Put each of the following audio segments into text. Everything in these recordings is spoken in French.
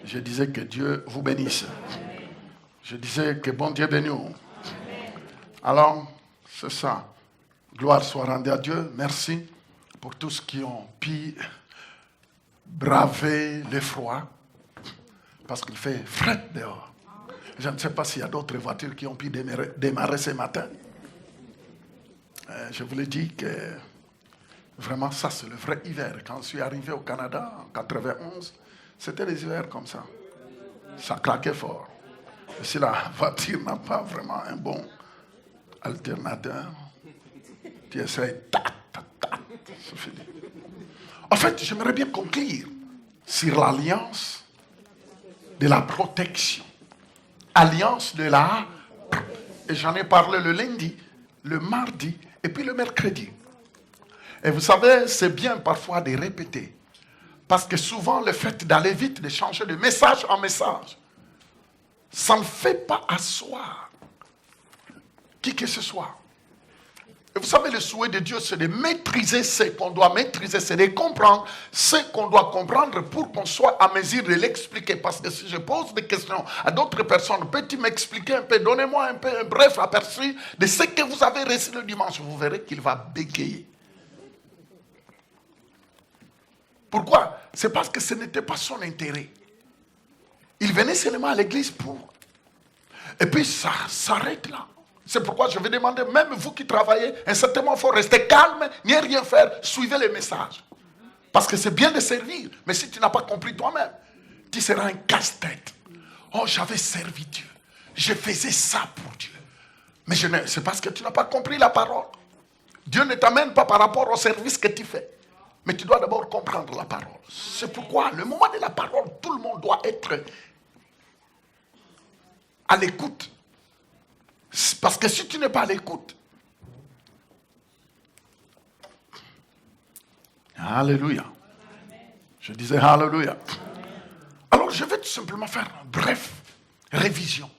Je disais que Dieu vous bénisse. Je disais que bon Dieu bénisse. Alors, c'est ça. Gloire soit rendue à Dieu. Merci pour tous qui ont pu braver le froid. Parce qu'il fait frais dehors. Je ne sais pas s'il y a d'autres voitures qui ont pu démarrer ce matin. Je vous l'ai dit que vraiment ça c'est le vrai hiver. Quand je suis arrivé au Canada en 91, c'était des hivers comme ça. Ça claquait fort. Et si la voiture n'a pas vraiment un bon alternateur, tu essaies, c'est fini. En fait, j'aimerais bien conclure sur l'alliance de la protection. Alliance de la... Et j'en ai parlé le lundi, le mardi et puis le mercredi. Et vous savez, c'est bien parfois de répéter. Parce que souvent, le fait d'aller vite, de changer de message en message, ça ne fait pas asseoir qui que ce soit. Et vous savez, le souhait de Dieu, c'est de maîtriser ce qu'on doit maîtriser, c'est de comprendre ce qu'on doit comprendre pour qu'on soit à mesure de l'expliquer. Parce que si je pose des questions à d'autres personnes, peux-tu m'expliquer un peu, donnez-moi un peu un bref aperçu de ce que vous avez reçu le dimanche, vous verrez qu'il va bégayer. Pourquoi? C'est parce que ce n'était pas son intérêt. Il venait seulement à l'église pour... Et puis ça s'arrête là. C'est pourquoi je vais demander, même vous qui travaillez, un certain moment, il faut rester calme, ni rien faire, suivez les messages. Parce que c'est bien de servir, mais si tu n'as pas compris toi-même, tu seras un casse-tête. Oh, j'avais servi Dieu. Je faisais ça pour Dieu. Mais c'est parce que tu n'as pas compris la parole. Dieu ne t'amène pas par rapport au service que tu fais. Mais tu dois d'abord comprendre la parole. C'est pourquoi, le moment de la parole, tout le monde doit être à l'écoute. Parce que si tu n'es pas à l'écoute, alléluia. Je disais alléluia. Alors je vais tout simplement faire une brève révision.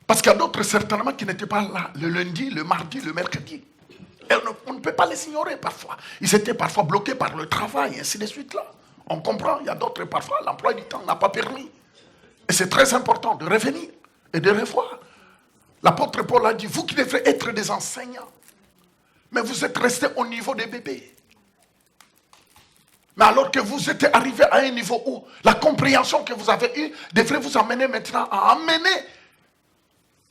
Parce qu'il y a d'autres certainement qui n'étaient pas là le lundi, le mardi, le mercredi. Et on ne peut pas les ignorer parfois. Ils étaient parfois bloqués par le travail, et ainsi de suite là. On comprend, il y a d'autres parfois, l'emploi du temps n'a pas permis. Et c'est très important de revenir et de revoir. L'apôtre Paul a dit, vous qui devrez être des enseignants, mais vous êtes restés au niveau des bébés. Mais alors que vous êtes arrivés à un niveau où la compréhension que vous avez eue devrait vous amener maintenant à amener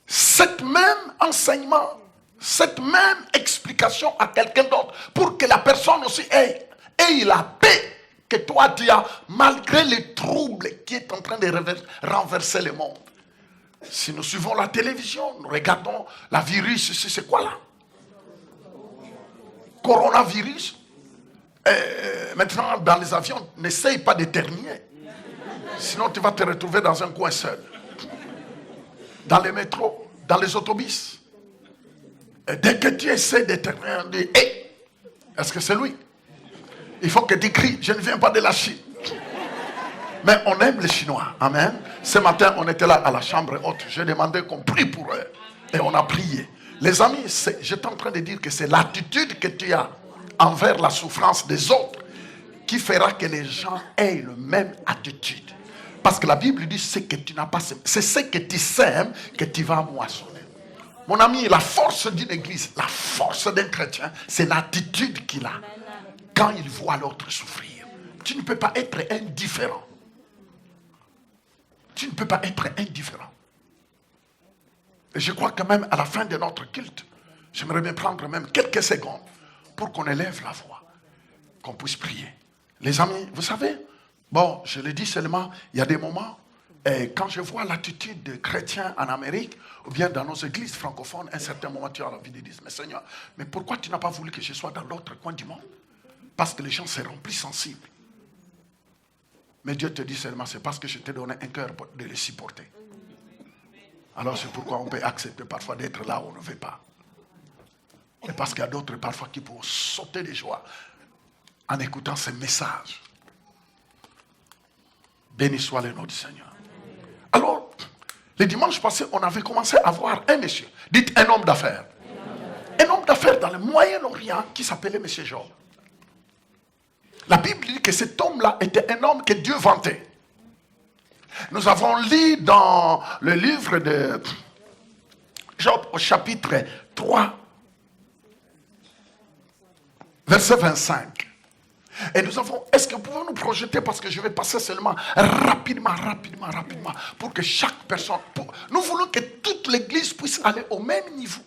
cet même enseignement, cette même explication à quelqu'un d'autre, pour que la personne aussi ait la paix que toi tu as, malgré les troubles qui est en train de renverser le monde. Si nous suivons la télévision, nous regardons la virus, c'est quoi là? Coronavirus. Maintenant, dans les avions, n'essaye pas d'éternuer. Sinon, tu vas te retrouver dans un coin seul. Dans les métros, dans les autobus. Et dès que tu essaies d'éternuer, on dit, hey, est-ce que c'est lui? Il faut que tu cries, je ne viens pas de la Chine. Mais on aime les Chinois. Amen. Ce matin, on était là à la chambre haute. J'ai demandé qu'on prie pour eux. Et on a prié. Les amis, j'étais en train de dire que c'est l'attitude que tu as envers la souffrance des autres qui fera que les gens aient la même attitude. Parce que la Bible dit, c'est que tu n'as pas, c'est ce que tu sèmes que tu vas moissonner. Mon ami, la force d'une église, la force d'un chrétien, c'est l'attitude qu'il a quand il voit l'autre souffrir. Tu ne peux pas être indifférent. Tu ne peux pas être indifférent. Et je crois que même à la fin de notre culte, j'aimerais bien prendre même quelques secondes pour qu'on élève la voix, qu'on puisse prier. Les amis, vous savez, bon, je le dis seulement, il y a des moments, et quand je vois l'attitude des chrétiens en Amérique, ou bien dans nos églises francophones, à un certain moment, tu as envie de dire, mais Seigneur, mais pourquoi tu n'as pas voulu que je sois dans l'autre coin du monde? Parce que les gens seront plus sensibles. Mais Dieu te dit seulement, c'est parce que je t'ai donné un cœur de les supporter. Alors c'est pourquoi on peut accepter parfois d'être là où on ne veut pas. Et parce qu'il y a d'autres parfois qui pourront sauter de joie en écoutant ces messages. Béni soit le nom du Seigneur. Alors, le dimanche passé, on avait commencé à voir un monsieur. Dites un homme d'affaires. Un homme d'affaires dans le Moyen-Orient qui s'appelait monsieur Job. La Bible dit que cet homme-là était un homme que Dieu vantait. Nous avons lu dans le livre de Job au chapitre 3, verset 25. Et nous avons, est-ce que vous pouvez nous projeter, parce que je vais passer seulement rapidement, pour que chaque personne, nous voulons que toute l'église puisse aller au même niveau.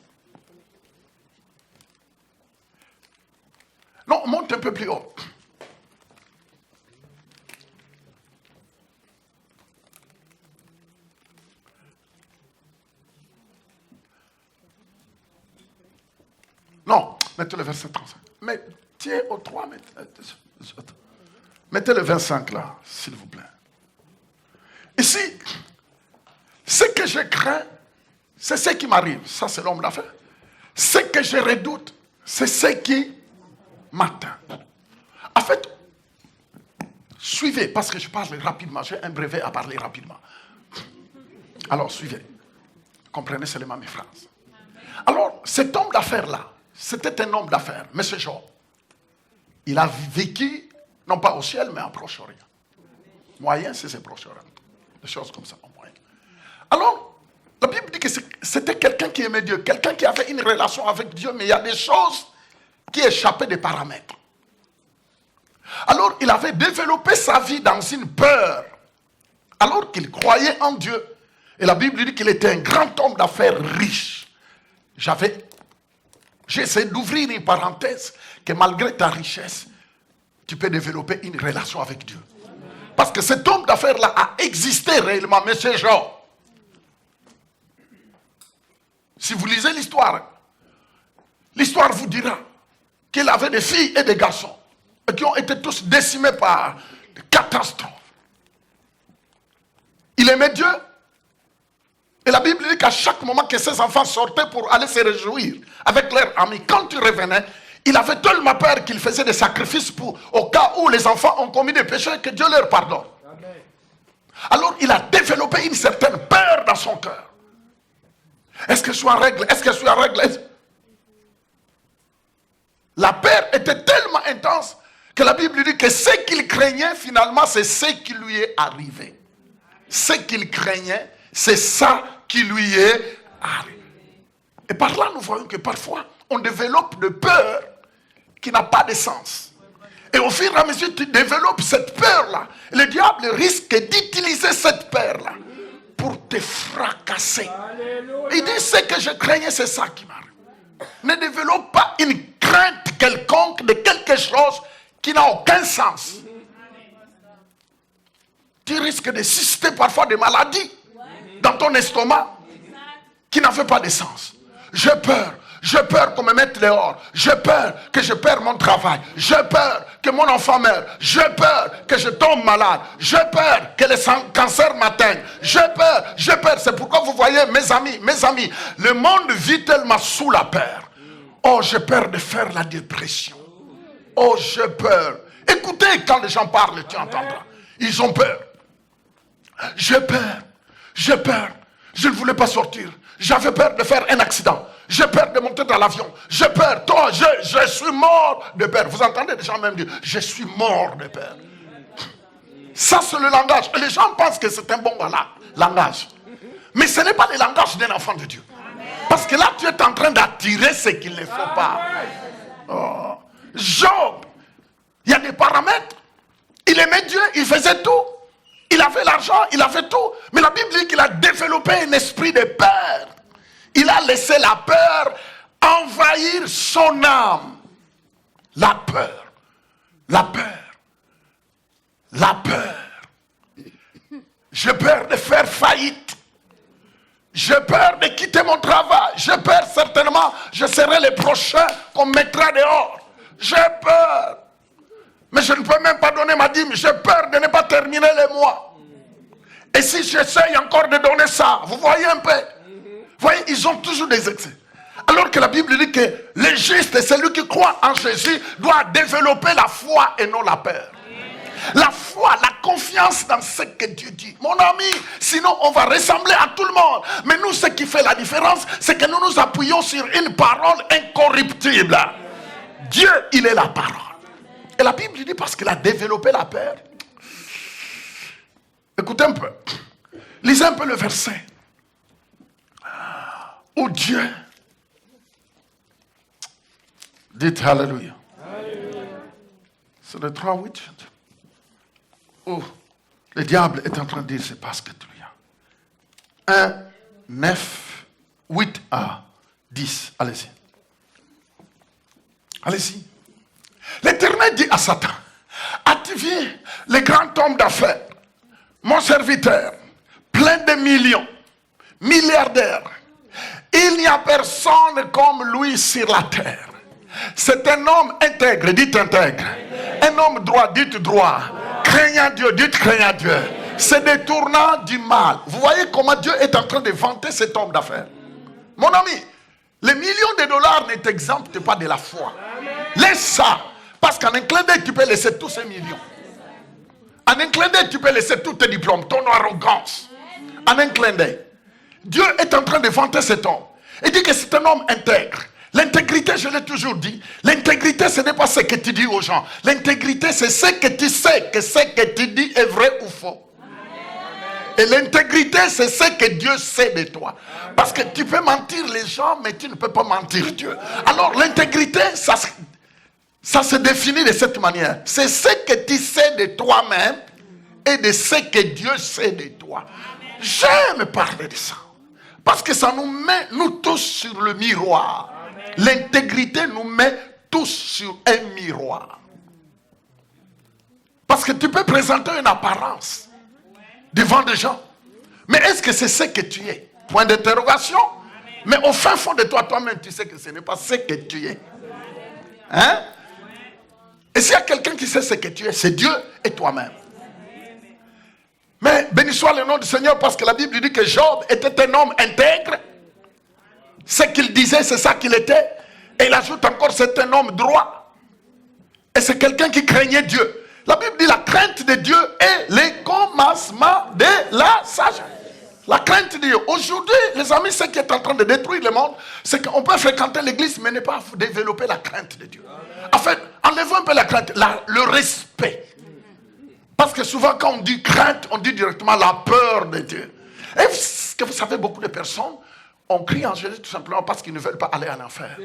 Non, monte un peu plus haut. Non, mettez le verset 35. Mais tiens au 3, mettez le 25 là, s'il vous plaît. Ici, ce que je crains, c'est ce qui m'arrive. Ça, c'est l'homme d'affaires. Ce que je redoute, c'est ce qui m'atteint. En fait, suivez, parce que je parle rapidement. J'ai un brevet à parler rapidement. Alors, suivez. Comprenez seulement mes phrases. Alors, cet homme d'affaires-là, c'était un homme d'affaires, M. Job. Il a vécu, non pas au ciel, mais en Proche-Orient. Moyen, c'est Proche-Orient. Des choses comme ça, en moyen. Alors, la Bible dit que c'était quelqu'un qui aimait Dieu, quelqu'un qui avait une relation avec Dieu, mais il y a des choses qui échappaient des paramètres. Alors, il avait développé sa vie dans une peur, alors qu'il croyait en Dieu. Et la Bible dit qu'il était un grand homme d'affaires riche. J'ai essayé d'ouvrir une parenthèse, que malgré ta richesse, tu peux développer une relation avec Dieu. Parce que cet homme d'affaires-là a existé réellement, M. Job. Si vous lisez l'histoire vous dira qu'il avait des filles et des garçons, et qui ont été tous décimés par des catastrophes. Il aimait Dieu. Et la Bible dit qu'à chaque moment que ses enfants sortaient pour aller se réjouir avec leurs amis, quand ils revenaient, il avait tellement peur qu'il faisait des sacrifices au cas où les enfants ont commis des péchés, que Dieu leur pardonne. Amen. Alors il a développé une certaine peur dans son cœur. Est-ce que je suis en règle? Est-ce que je suis en règle? La peur était tellement intense que la Bible dit que ce qu'il craignait finalement, c'est ce qui lui est arrivé. Ce qu'il craignait, c'est ça qui lui est arrivé. Et par là, nous voyons que parfois, on développe de peur qui n'a pas de sens. Et au fur et à mesure que tu développes cette peur-là, le diable risque d'utiliser cette peur-là pour te fracasser. Il dit, ce que je craignais, c'est ça qui m'arrive. Ne développe pas une crainte quelconque de quelque chose qui n'a aucun sens. Tu risques de susciter parfois des maladies dans ton estomac qui n'avaient pas de sens. J'ai peur qu'on me mette dehors. J'ai peur que je perde mon travail. J'ai peur que mon enfant meure. J'ai peur que je tombe malade. J'ai peur que le cancer m'atteigne. J'ai peur. C'est pourquoi vous voyez, mes amis, le monde vit tellement sous la peur. Oh, j'ai peur de faire la dépression. Oh, j'ai peur. Écoutez, quand les gens parlent, tu entendras. Ils ont peur. J'ai peur. Je ne voulais pas sortir. J'avais peur de faire un accident. J'ai peur de monter dans l'avion. J'ai peur. Toi, je suis mort de peur. Vous entendez des gens même dire, je suis mort de peur. Ça, c'est le langage. Et les gens pensent que c'est un bon langage. Mais ce n'est pas le langage d'un enfant de Dieu. Parce que là, tu es en train d'attirer ce qu'il ne faut pas. Oh. Job, il y a des paramètres. Il aimait Dieu, il faisait tout. Il avait l'argent, il avait tout. Mais la Bible dit qu'il a développé un esprit de peur. Il a laissé la peur envahir son âme. La peur. J'ai peur de faire faillite. J'ai peur de quitter mon travail. J'ai peur certainement, je serai le prochain qu'on mettra dehors. J'ai peur. Mais je ne peux même pas donner ma dîme. J'ai peur de ne pas terminer le mois. Et si j'essaye encore de donner ça, vous voyez un peu. Vous voyez, ils ont toujours des excès. Alors que la Bible dit que le juste, celui qui croit en Jésus, doit développer la foi et non la peur. La foi, la confiance dans ce que Dieu dit. Mon ami, sinon on va ressembler à tout le monde. Mais nous, ce qui fait la différence, c'est que nous nous appuyons sur une parole incorruptible. Dieu, il est la parole. Et la Bible dit parce qu'il a développé la peur. Écoutez un peu. Lisez un peu le verset. Où Dieu... Dites Alléluia. C'est le 3-8. Où le diable est en train de dire, c'est parce que tu as. 1, 9, 8 à 10. Allez-y. Allez-y. L'Éternel dit à Satan, as-tu vu les grands hommes d'affaires, mon serviteur, plein de millions, milliardaire, il n'y a personne comme lui sur la terre. C'est un homme intègre, dites intègre. Un homme droit, dites droit. Craignant Dieu, dites craignant Dieu. C'est détournant du mal. Vous voyez comment Dieu est en train de vanter cet homme d'affaires. Mon ami, les millions de dollars ne t'exemptent pas de la foi. Laisse ça. Parce qu'en un clin d'œil, tu peux laisser tous ces millions. En un clin d'œil, tu peux laisser tous tes diplômes, ton arrogance. En un clin d'œil. Dieu est en train de vanter cet homme. Il dit que c'est un homme intègre. L'intégrité, je l'ai toujours dit, l'intégrité, ce n'est pas ce que tu dis aux gens. L'intégrité, c'est ce que tu sais, que ce que tu dis est vrai ou faux. Et l'intégrité, c'est ce que Dieu sait de toi. Parce que tu peux mentir les gens, mais tu ne peux pas mentir Dieu. Alors l'intégrité, ça se définit de cette manière. C'est ce que tu sais de toi-même et de ce que Dieu sait de toi. J'aime parler de ça. Parce que ça nous met, nous tous, sur le miroir. L'intégrité nous met tous sur un miroir. Parce que tu peux présenter une apparence devant des gens. Mais est-ce que c'est ce que tu es? Point d'interrogation. Mais au fin fond de toi, toi-même, tu sais que ce n'est pas ce que tu es. Hein? Et s'il y a quelqu'un qui sait ce que tu es, c'est Dieu et toi-même. Mais béni soit le nom du Seigneur, parce que la Bible dit que Job était un homme intègre. Ce qu'il disait, c'est ça qu'il était. Et il ajoute encore, c'est un homme droit. Et c'est quelqu'un qui craignait Dieu. La Bible dit, la crainte de Dieu est le commencement de la sagesse. La crainte de Dieu. Aujourd'hui, les amis, ce qui est en train de détruire le monde, c'est qu'on peut fréquenter l'église, mais ne pas développer la crainte de Dieu. En fait, enlevons un peu la crainte, le respect. Parce que souvent, quand on dit crainte, on dit directement la peur de Dieu. Et ce que vous savez, beaucoup de personnes, on crie en Jésus tout simplement parce qu'ils ne veulent pas aller en enfer.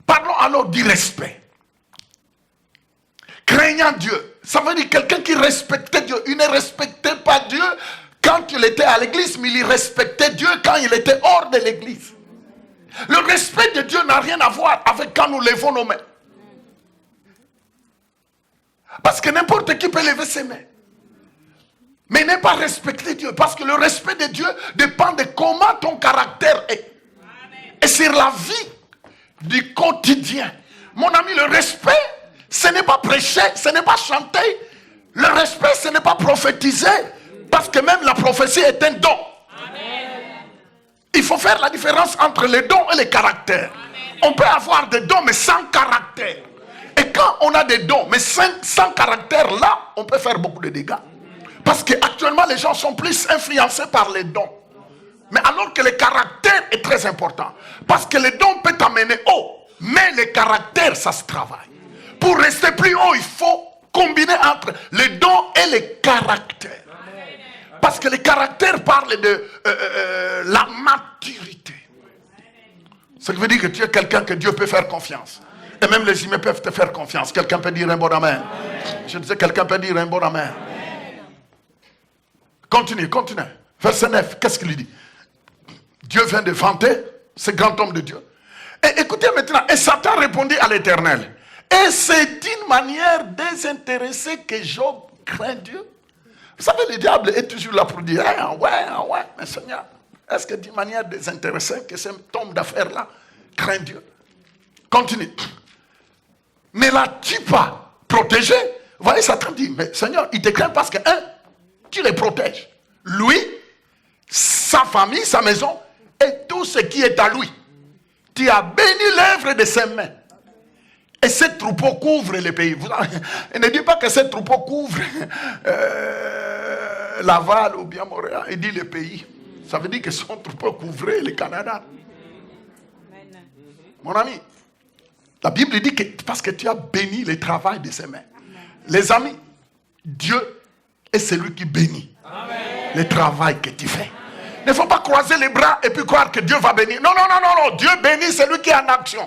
Parlons alors du respect. Craignant Dieu. Ça veut dire quelqu'un qui respectait Dieu. Il ne respectait pas Dieu quand il était à l'église, mais il respectait Dieu quand il était hors de l'église. Le respect de Dieu n'a rien à voir avec quand nous levons nos mains. Parce que n'importe qui peut lever ses mains. Mais n'est pas respecter Dieu. Parce que le respect de Dieu dépend de comment ton caractère est. Et sur la vie du quotidien. Mon ami, le respect, ce n'est pas prêcher, ce n'est pas chanter. Le respect, ce n'est pas prophétiser. Parce que même la prophétie est un don. Il faut faire la différence entre les dons et les caractères. On peut avoir des dons mais sans caractère. Et quand on a des dons mais sans caractère, là, on peut faire beaucoup de dégâts. Parce qu'actuellement, les gens sont plus influencés par les dons. Mais alors que le caractère est très important. Parce que les dons peuvent t'amener haut. Mais le caractère, ça se travaille. Pour rester plus haut, il faut combiner entre les dons et les caractères. Parce que le caractère parle de la maturité. Ce qui veut dire que tu es quelqu'un que Dieu peut faire confiance. Et même les humains peuvent te faire confiance. Quelqu'un peut dire un bon amen. Je disais, quelqu'un peut dire un bon amen. Continue. Verset 9, qu'est-ce qu'il dit? Dieu vient de vanter ce grand homme de Dieu. Et écoutez maintenant, et Satan répondit à l'Éternel. Et c'est d'une manière désintéressée que Job craint Dieu. Vous savez, le diable est toujours là pour dire, ouais, mais Seigneur, est-ce que d'une manière désintéressée que cet homme d'affaires-là craint Dieu? Continue. Ne l'as-tu pas protégé? Vous voyez, Satan dit, mais Seigneur, il te craint parce que, tu les protèges. Lui, sa famille, sa maison, et tout ce qui est à lui. Tu as béni l'œuvre de ses mains. Et ce troupeau couvre les pays. Il ne dit pas que ce troupeau couvre Laval ou bien Montréal. Il dit les pays. Ça veut dire que son troupeau couvrait le Canada. Mon ami, la Bible dit que parce que tu as béni le travail de ses mains. Les amis, Dieu Et c'est lui qui bénit le travail que tu fais. Il ne faut pas croiser les bras et puis croire que Dieu va bénir. Non, non, non, non, non. Dieu bénit celui qui est en action.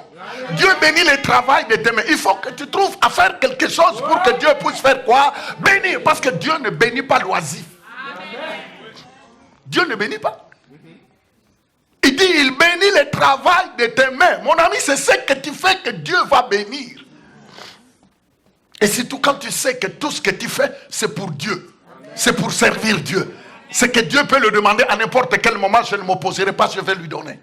Dieu bénit le travail de tes mains. Il faut que tu trouves à faire quelque chose pour que Dieu puisse faire quoi? Bénir. Parce que Dieu ne bénit pas l'oisif. Dieu ne bénit pas. Il dit, il bénit le travail de tes mains. Mon ami, c'est ce que tu fais que Dieu va bénir. Et surtout quand tu sais que tout ce que tu fais, c'est pour Dieu. C'est pour servir Dieu. C'est que Dieu peut le demander à n'importe quel moment. Je ne m'opposerai pas, je vais lui donner.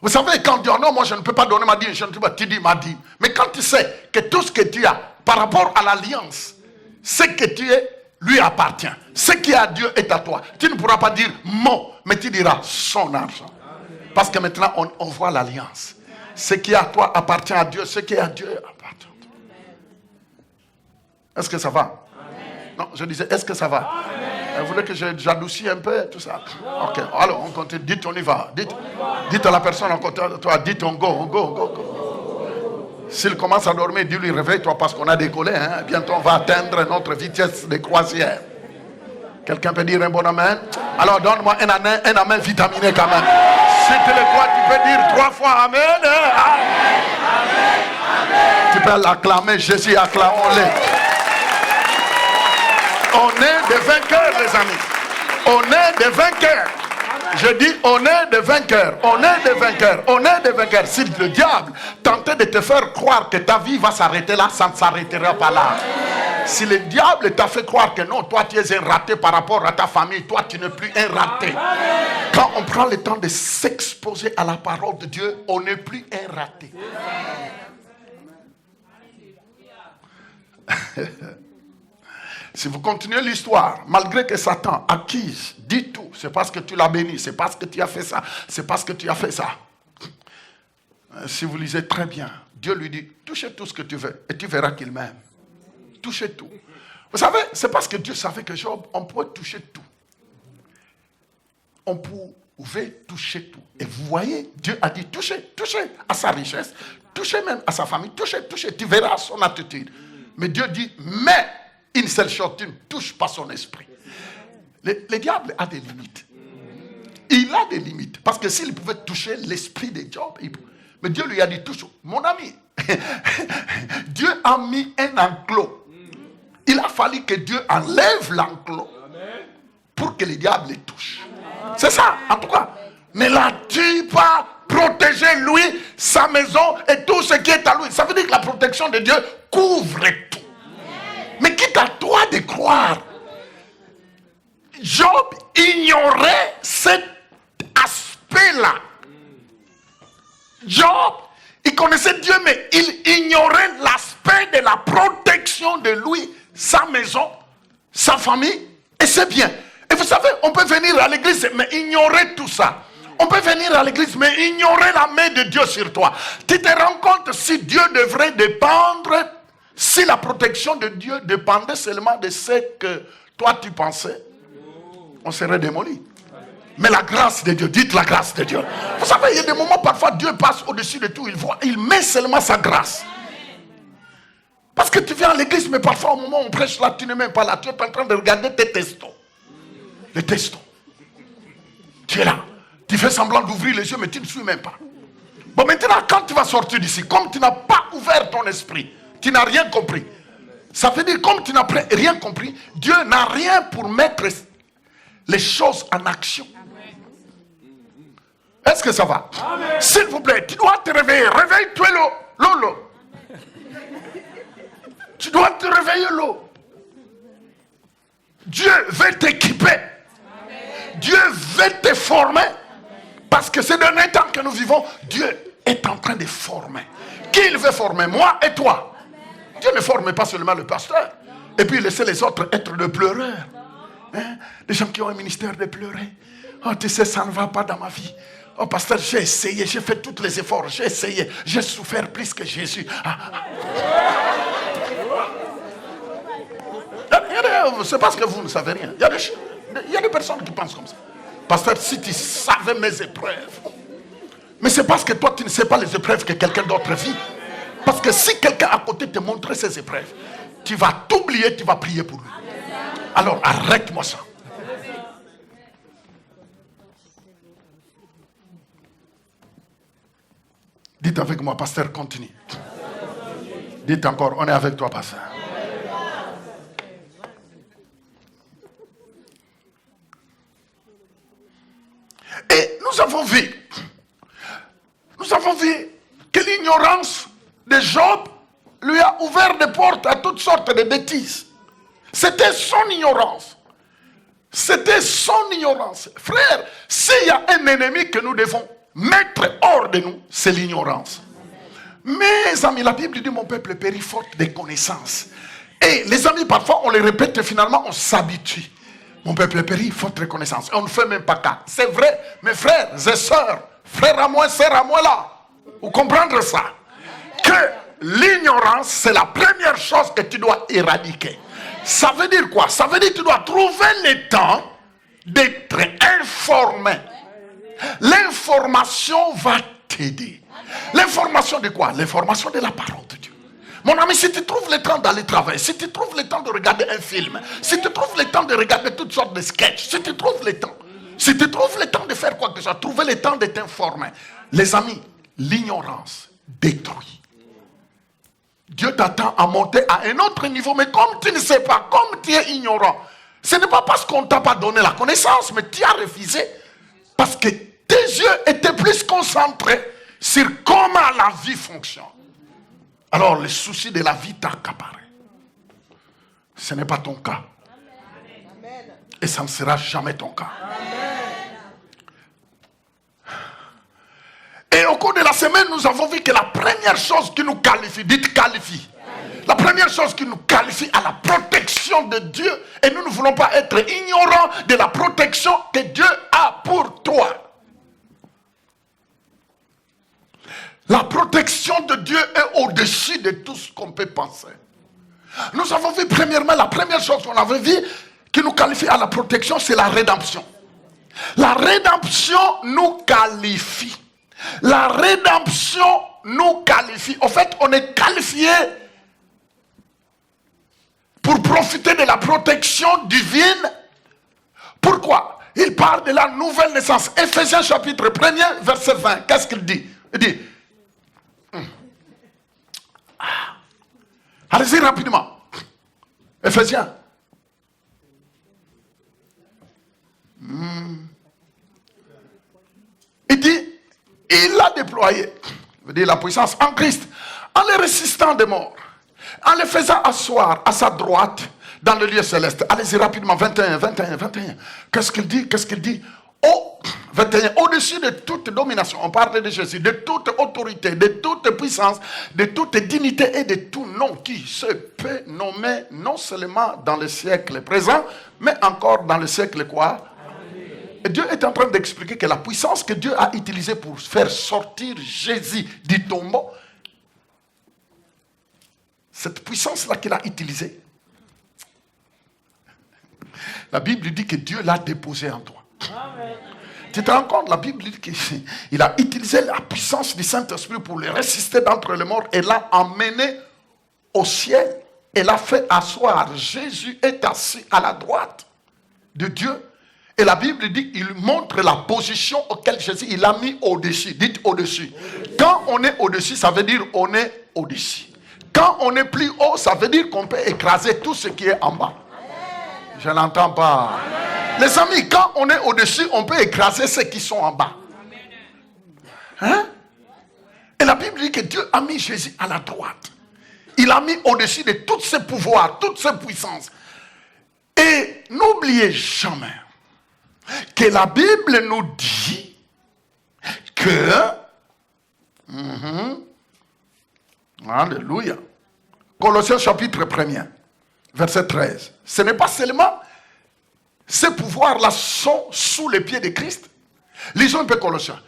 Vous savez, quand Dieu dit, non, moi je ne peux pas donner ma dîme, je ne peux pas, tu dis ma dîme. Mais quand tu sais que tout ce que tu as par rapport à l'alliance, ce que tu es, lui appartient. Ce qui est à Dieu est à toi. Tu ne pourras pas dire mon, mais tu diras son argent. Parce que maintenant, on voit l'alliance. Ce qui est à toi appartient à Dieu. Ce qui est à Dieu appartient à toi. Est-ce que ça va? Non, je disais, est-ce que ça va? Vous voulez que j'adoucis un peu tout ça? Ok, alors on continue. Dites, on y va. Dites à la personne en côté de toi, dites, on go. S'il commence à dormir, dis-lui, réveille-toi parce qu'on a décollé. Hein? Bientôt, on va atteindre notre vitesse de croisière. Quelqu'un peut dire un bon amen? Alors, donne-moi un amen vitaminé quand même. Si tu le crois, tu peux dire 3 fois amen. Hein? Amen. Tu peux l'acclamer, Jésus, acclamons-le. On est des vainqueurs, les amis. On est des vainqueurs. Je dis, on est des vainqueurs. On est des vainqueurs. On est des vainqueurs. Si le diable tentait de te faire croire que ta vie va s'arrêter là, ça ne s'arrêtera pas là. Si le diable t'a fait croire que non, toi tu es un raté par rapport à ta famille, toi tu n'es plus un raté. Quand on prend le temps de s'exposer à la parole de Dieu, on n'est plus un raté. Si vous continuez l'histoire, malgré que Satan accuse, dit tout, c'est parce que tu l'as béni, c'est parce que tu as fait ça, c'est parce que tu as fait ça. Si vous lisez très bien, Dieu lui dit, touchez tout ce que tu veux et tu verras qu'il m'aime. Touchez tout. Vous savez, c'est parce que Dieu savait que Job, on pouvait toucher tout. On pouvait toucher tout. Et vous voyez, Dieu a dit, touchez à sa richesse, touchez même à sa famille, touchez, tu verras son attitude. Mais Dieu dit, mais une seule chose, tu ne touches pas son esprit. Le diable a des limites. Il a des limites. Parce que s'il pouvait toucher l'esprit de Job, mais Dieu lui a dit, touche. Mon ami, Dieu a mis un enclos. Il a fallu que Dieu enlève l'enclos pour que le diable les touche. C'est ça, en tout cas. Ne l'a-t-il pas protégé, lui, sa maison et tout ce qui est à lui? Ça veut dire que la protection de Dieu couvre tout. Mais quitte à toi de croire, Job ignorait cet aspect-là. Job, il connaissait Dieu, mais il ignorait l'aspect de la protection de lui, sa maison, sa famille et ses biens. Et vous savez, on peut venir à l'église, mais ignorer tout ça. On peut venir à l'église, mais ignorer la main de Dieu sur toi. Tu te rends compte si Dieu devrait dépendre, si la protection de Dieu dépendait seulement de ce que toi tu pensais, on serait démoli. Mais la grâce de Dieu, dites la grâce de Dieu. Vous savez, il y a des moments, parfois, Dieu passe au-dessus de tout, il met seulement sa grâce. Parce que tu viens à l'église, mais parfois, au moment où on prêche là, tu n'es même pas là. Tu es en train de regarder tes testos. Les testos. Tu es là. Tu fais semblant d'ouvrir les yeux, mais tu ne suis même pas. Bon, maintenant, quand tu vas sortir d'ici, comme tu n'as pas ouvert ton esprit, tu n'as rien compris. Ça veut dire, comme tu n'as rien compris, Dieu n'a rien pour mettre les choses en action. Est-ce que ça va? S'il vous plaît, tu dois te réveiller. Réveille-toi, Lolo. Tu dois te réveiller, Lolo. Dieu veut t'équiper. Dieu veut te former. Parce que ces derniers temps que nous vivons, Dieu est en train de former. Qui il veut former? Moi et toi. Dieu ne forme pas seulement le pasteur. Et puis laisser les autres être des pleureurs. Hein? Les gens qui ont un ministère de pleurer. Oh, tu sais, ça ne va pas dans ma vie. Oh, pasteur, j'ai essayé, j'ai fait tous les efforts, j'ai essayé, j'ai souffert plus que Jésus. C'est parce que vous ne savez rien. Il y a des personnes qui pensent comme ça. Pasteur, si tu savais mes épreuves. Mais c'est parce que toi, tu ne sais pas les épreuves que quelqu'un d'autre vit. Parce que si quelqu'un à côté te montrait ses épreuves, tu vas t'oublier, tu vas prier pour lui. Alors arrête-moi ça. Dites avec moi, pasteur, continue. Dites encore, on est avec toi, pasteur. Et nous avons vu que l'ignorance de Job lui a ouvert des portes à toutes sortes de bêtises. C'était son ignorance. C'était son ignorance. Frère, s'il y a un ennemi que nous devons mettre hors de nous, c'est l'ignorance. Mes amis, la Bible dit mon peuple périt faute des connaissances. Et les amis, parfois on les répète et finalement on s'habitue. Mon peuple périt faute de connaissances. On ne fait même pas cas. C'est vrai, mes frères et sœurs, frères à moi, sœurs à moi là. Vous comprenez ça? Que l'ignorance, c'est la première chose que tu dois éradiquer. Ça veut dire quoi? Ça veut dire que tu dois trouver le temps d'être informé. L'information va t'aider. L'information de quoi? L'information de la parole de Dieu. Mon ami, si tu trouves le temps d'aller travailler, si tu trouves le temps de regarder un film, si tu trouves le temps de regarder toutes sortes de sketchs, si tu trouves le temps de faire quoi que ce soit, trouver le temps de t'informer. Les amis, l'ignorance détruit. Dieu t'attend à monter à un autre niveau, mais comme tu ne sais pas, comme tu es ignorant, ce n'est pas parce qu'on ne t'a pas donné la connaissance, mais tu as refusé. Parce que tes yeux étaient plus concentrés sur comment la vie fonctionne. Alors les soucis de la vie t'accaparent. Ce n'est pas ton cas. Et ça ne sera jamais ton cas. Et au cours de la semaine, nous avons vu que la première chose qui nous qualifie, dites qualifie. La première chose qui nous qualifie à la protection de Dieu, et nous ne voulons pas être ignorants de la protection que Dieu a pour toi. La protection de Dieu est au-dessus de tout ce qu'on peut penser. Nous avons vu premièrement, la première chose qu'on avait vue qui nous qualifie à la protection, c'est la rédemption. La rédemption nous qualifie. La rédemption nous qualifie. En fait, on est qualifié pour profiter de la protection divine. Pourquoi? Il parle de la nouvelle naissance. Éphésiens chapitre 1er, verset 20. Qu'est-ce qu'il dit? Il dit, allez-y rapidement. Éphésiens. Il dit, il a déployé, veut dire la puissance en Christ, en les ressuscitant des morts, en les faisant asseoir à sa droite dans le lieu céleste. Allez-y rapidement, 21. Qu'est-ce qu'il dit? 21. Au-dessus de toute domination, on parle de Jésus, de toute autorité, de toute puissance, de toute dignité et de tout nom qui se peut nommer non seulement dans le siècle présent, mais encore dans le siècle quoi? Et Dieu est en train d'expliquer que la puissance que Dieu a utilisée pour faire sortir Jésus du tombeau, cette puissance-là qu'il a utilisée, la Bible dit que Dieu l'a déposée en toi. Amen. Tu te rends compte, la Bible dit qu'il a utilisé la puissance du Saint-Esprit pour le ressusciter d'entre les morts et l'a emmené au ciel et l'a fait asseoir. Jésus est assis à la droite de Dieu. Et la Bible dit qu'il montre la position auquel Jésus il a mis au-dessus. Dites au-dessus. Quand on est au-dessus, ça veut dire on est au-dessus. Quand on est plus haut, ça veut dire qu'on peut écraser tout ce qui est en bas. Je n'entends pas. Les amis, quand on est au-dessus, on peut écraser ceux qui sont en bas. Hein? Et la Bible dit que Dieu a mis Jésus à la droite. Il a mis au-dessus de tous ses pouvoirs, toutes ses puissances. Et n'oubliez jamais que la Bible nous dit que alléluia. Colossiens chapitre 1er, verset 13. Ce n'est pas seulement ces pouvoirs-là sont sous les pieds de Christ. Lisons un peu Colossiens.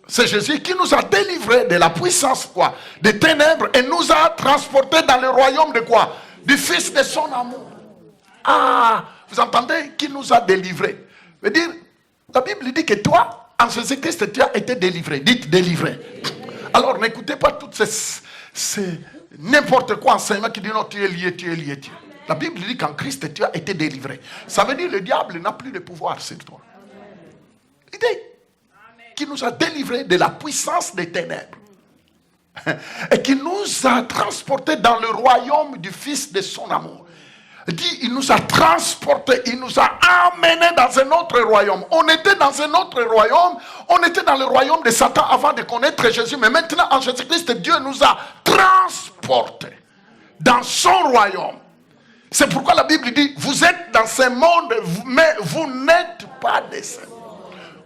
C'est Jésus qui nous a délivrés de la puissance quoi, des ténèbres et nous a transportés dans le royaume de quoi? Du Fils de son amour. Ah, vous entendez? Qui nous a délivrés. Veut dire, la Bible dit que toi, en Jésus-Christ, tu as été délivré. Dites délivré. Alors n'écoutez pas toutes ces n'importe quoi enseignement qui dit non, tu es lié. La Bible dit qu'en Christ, tu as été délivré. Ça veut dire que le diable n'a plus de pouvoir sur toi. L'idée qui nous a délivrés de la puissance des ténèbres et qui nous a transportés dans le royaume du Fils de son amour. Il dit, il nous a transportés, il nous a emmenés dans un autre royaume. On était dans un autre royaume, on était dans le royaume de Satan avant de connaître Jésus. Mais maintenant, en Jésus-Christ, Dieu nous a transportés dans son royaume. C'est pourquoi la Bible dit, vous êtes dans ce monde, mais vous n'êtes pas de ce monde.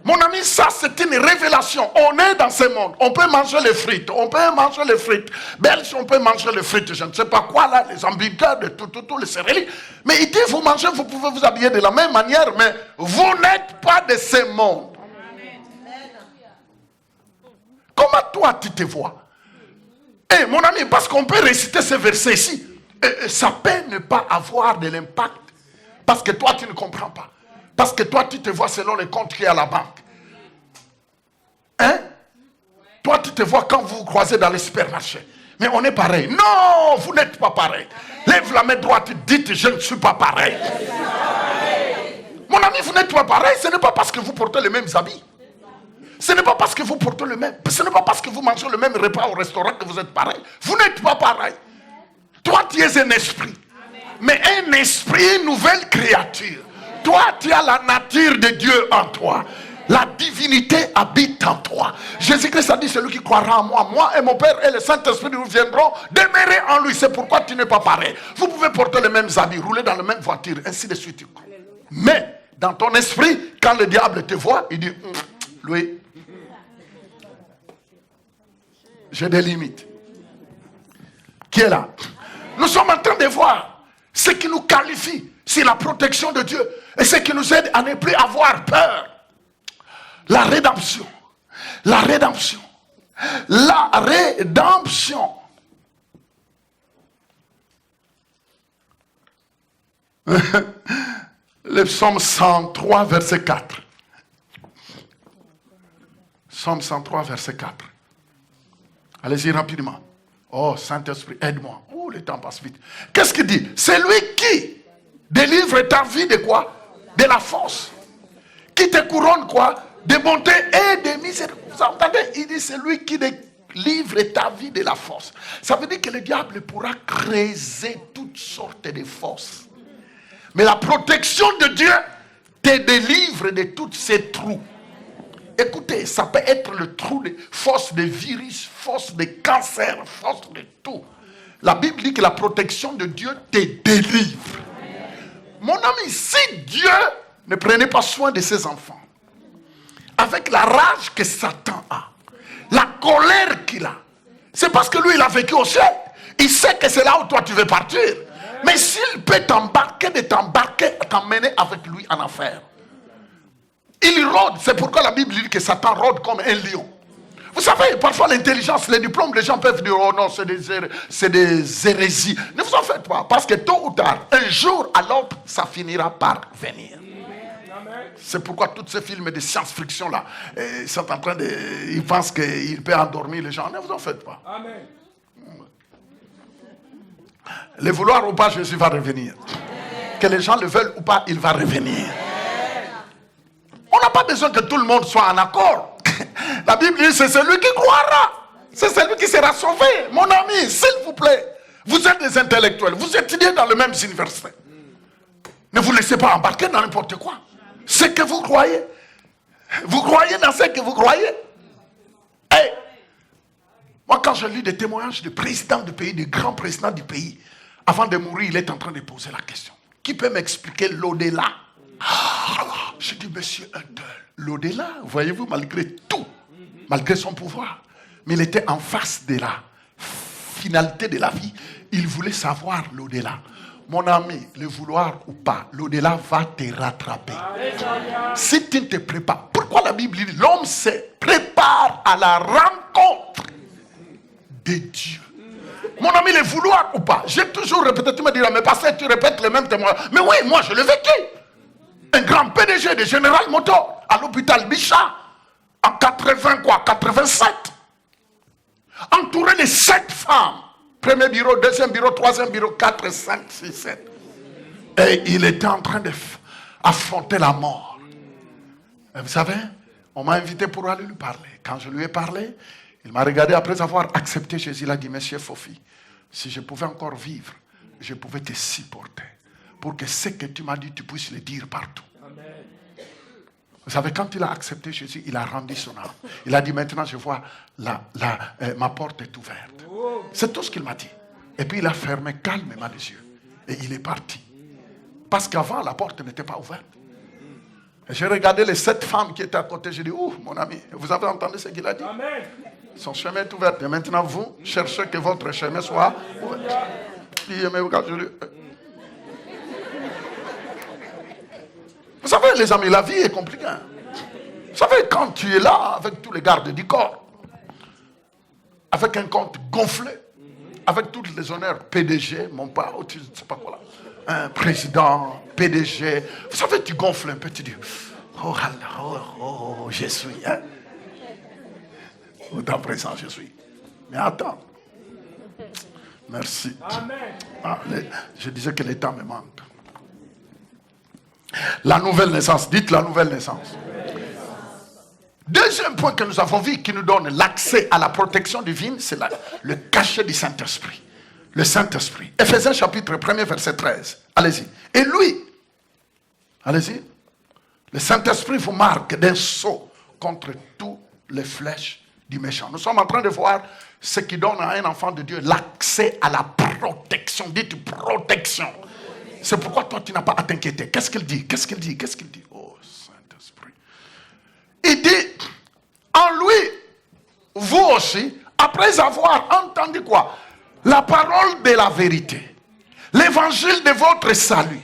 Mon ami, ça c'est une révélation. On est dans ce monde. On peut manger les frites. On peut manger les frites belges, on peut manger les frites, je ne sais pas quoi là, les hamburgers, de tout les céréales. Mais il dit, vous mangez, vous pouvez vous habiller de la même manière, mais vous n'êtes pas de ce monde. Comment toi tu te vois? Eh mon ami, parce qu'on peut réciter ce verset ici. Ça peut ne pas avoir de l'impact parce que toi tu ne comprends pas, parce que toi tu te vois selon les comptes qu'il y a à la banque, hein? Toi tu te vois quand vous vous croisez dans les supermarchés, mais on est pareil. Non, vous n'êtes pas pareil. Lève la main droite, dites je ne suis pas pareil. Mon ami, vous n'êtes pas pareil. Ce n'est pas parce que vous portez les mêmes habits, ce n'est pas parce que vous portez le même, ce n'est pas parce que vous mangez le même repas au restaurant que vous êtes pareil. Vous n'êtes pas pareil. Toi, tu es un esprit. Mais un esprit, une nouvelle créature. Toi, tu as la nature de Dieu en toi. La divinité habite en toi. Jésus-Christ a dit, celui qui croira en moi, moi et mon Père et le Saint-Esprit nous viendront demeurer en lui. C'est pourquoi tu n'es pas pareil. Vous pouvez porter les mêmes habits, rouler dans la même voiture, ainsi de suite. Mais, dans ton esprit, quand le diable te voit, il dit, lui, j'ai des limites. Qui est là? Nous sommes en train de voir ce qui nous qualifie, c'est la protection de Dieu et ce qui nous aide à ne plus avoir peur. La rédemption. La rédemption. La rédemption. Le psaume 103, verset 4. Psaume 103, verset 4. Allez-y rapidement. Oh, Saint-Esprit, aide-moi. Oh, le temps passe vite. Qu'est-ce qu'il dit? C'est lui qui délivre ta vie de quoi? De la force. Qui te couronne quoi? De bonté et de miséricorde. Vous entendez? Il dit c'est lui qui délivre ta vie de la force. Ça veut dire que le diable pourra creuser toutes sortes de forces. Mais la protection de Dieu te délivre de tous ces trous. Écoutez, ça peut être le trou de force de virus, force de cancer, force de tout. La Bible dit que la protection de Dieu te délivre. Mon ami, si Dieu ne prenait pas soin de ses enfants, avec la rage que Satan a, la colère qu'il a, c'est parce que lui, il a vécu au ciel. Il sait que c'est là où toi tu veux partir. Mais s'il peut t'embarquer, t'emmener avec lui en affaire. Il rôde, c'est pourquoi la Bible dit que Satan rôde comme un lion. Vous savez, parfois l'intelligence, les diplômes, les gens peuvent dire, oh non, c'est des hérésies. Ne vous en faites pas, parce que tôt ou tard, un jour à l'autre, ça finira par venir. C'est pourquoi tous ces films de science-fiction là, ils sont en train de... Ils pensent qu'ils peuvent endormir les gens. Ne vous en faites pas. Amen. Le vouloir ou pas, Jésus va revenir. Que les gens le veulent ou pas, il va revenir. On n'a pas besoin que tout le monde soit en accord. La Bible dit c'est celui qui croira. C'est celui qui sera sauvé. Mon ami, s'il vous plaît, vous êtes des intellectuels, vous étudiez dans le même université. Ne vous laissez pas embarquer dans n'importe quoi. Ce que vous croyez. Vous croyez dans ce que vous croyez. Hey, moi quand je lis des témoignages de présidents du pays, de grands présidents du pays, avant de mourir, il est en train de poser la question. Qui peut m'expliquer l'au-delà? Je dis, monsieur un tel, l'au-delà, voyez-vous, malgré tout, malgré son pouvoir, mais il était en face de la finalité de la vie. Il voulait savoir l'au-delà. Mon ami, le vouloir ou pas, l'au-delà va te rattraper. Si tu ne te prépares, pourquoi la Bible dit l'homme se prépare à la rencontre de Dieu? Mon ami, le vouloir ou pas, j'ai toujours répété, tu me diras, mais pasteur, tu répètes le même témoignage. Mais oui, moi je l'ai vécu. Un grand PDG de General Motors à l'hôpital Bichat en 87. Entouré de 7 femmes. Premier bureau, deuxième bureau, troisième bureau, 4, 5, 6, 7. Et il était en train d'affronter la mort. Et vous savez, on m'a invité pour aller lui parler. Quand je lui ai parlé, il m'a regardé après avoir accepté Jésus. Il a dit, Monsieur Fofi, si je pouvais encore vivre, je pouvais te supporter. Pour que ce que tu m'as dit, tu puisses le dire partout. Amen. Vous savez, quand il a accepté Jésus, il a rendu son âme. Il a dit, maintenant je vois, ma porte est ouverte. C'est tout ce qu'il m'a dit. Et puis il a fermé calmement les yeux. Et il est parti. Parce qu'avant, la porte n'était pas ouverte. Et j'ai regardé les 7 femmes qui étaient à côté. J'ai dit, ouh, mon ami, vous avez entendu ce qu'il a dit? Amen. Son chemin est ouvert. Et maintenant, vous, cherchez que votre chemin soit ouvert. Vous savez, les amis, la vie est compliquée. Vous savez, quand tu es là avec tous les gardes du corps, avec un compte gonflé, avec tous les honneurs, PDG, mon père, je ne sais pas quoi là, un président, PDG, vous savez, tu gonfles un peu, tu dis, oh, je suis, hein. Autant présent, je suis. Mais attends. Merci. Amen. Je disais que le temps me manque. La nouvelle naissance. Dites la nouvelle naissance. Deuxième point que nous avons vu qui nous donne l'accès à la protection divine, c'est le cachet du Saint-Esprit. Le Saint-Esprit. Éphésiens chapitre 1er verset 13. Allez-y. Et lui, allez-y. Le Saint-Esprit vous marque d'un sceau contre toutes les flèches du méchant. Nous sommes en train de voir ce qui donne à un enfant de Dieu l'accès à la protection. Dites protection. C'est pourquoi toi tu n'as pas à t'inquiéter. Qu'est-ce qu'il dit? Qu'est-ce qu'il dit? Qu'est-ce qu'il dit? Oh Saint-Esprit. Il dit, en lui, vous aussi, après avoir entendu quoi? La parole de la vérité. L'évangile de votre salut.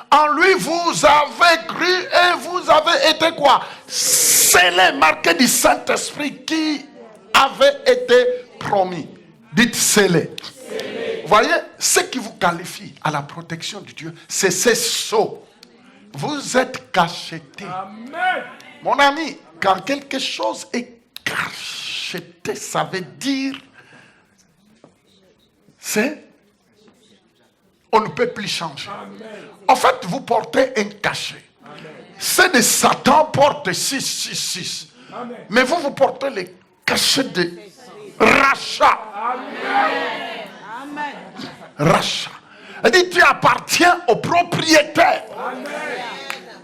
En lui, vous avez cru et vous avez été quoi? Scellé, marqué du Saint-Esprit qui avait été promis. Dites scellé. Vous voyez, ce qui vous qualifie à la protection de Dieu, c'est ces sceaux. Vous êtes cachetés. Amen. Mon ami, quand quelque chose est cacheté, ça veut dire on ne peut plus changer. Amen. En fait, vous portez un cachet. C'est de Satan porte 666. Amen. Mais vous portez le cachet de rachat. Amen. Amen. Rachat. Elle dit, tu appartiens au propriétaire. Amen.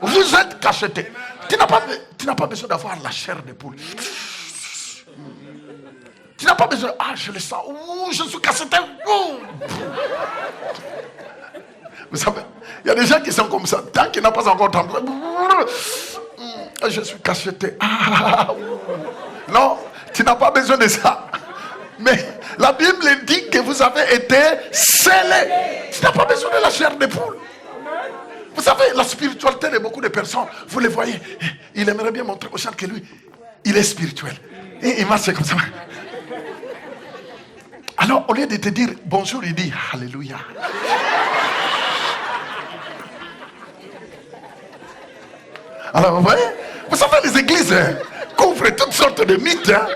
Vous êtes cacheté. Tu n'as pas besoin d'avoir la chair de poule. Tu n'as pas besoin. Ah, je le sens. Ouh, je suis cacheté. Ouh. Vous savez, il y a des gens qui sont comme ça. Tant qu'il n'a pas encore entendu. Je suis cacheté. Ah. Non, tu n'as pas besoin de ça. Mais la Bible dit que vous avez été scellés. Tu n'as pas besoin de la chair de poule. Vous savez, la spiritualité de beaucoup de personnes, vous les voyez, il aimerait bien montrer aux gens que lui, il est spirituel. Et il marche comme ça. Alors, au lieu de te dire bonjour, il dit Alléluia. Alors, vous voyez, vous savez, les églises couvrent toutes sortes de mythes. Hein.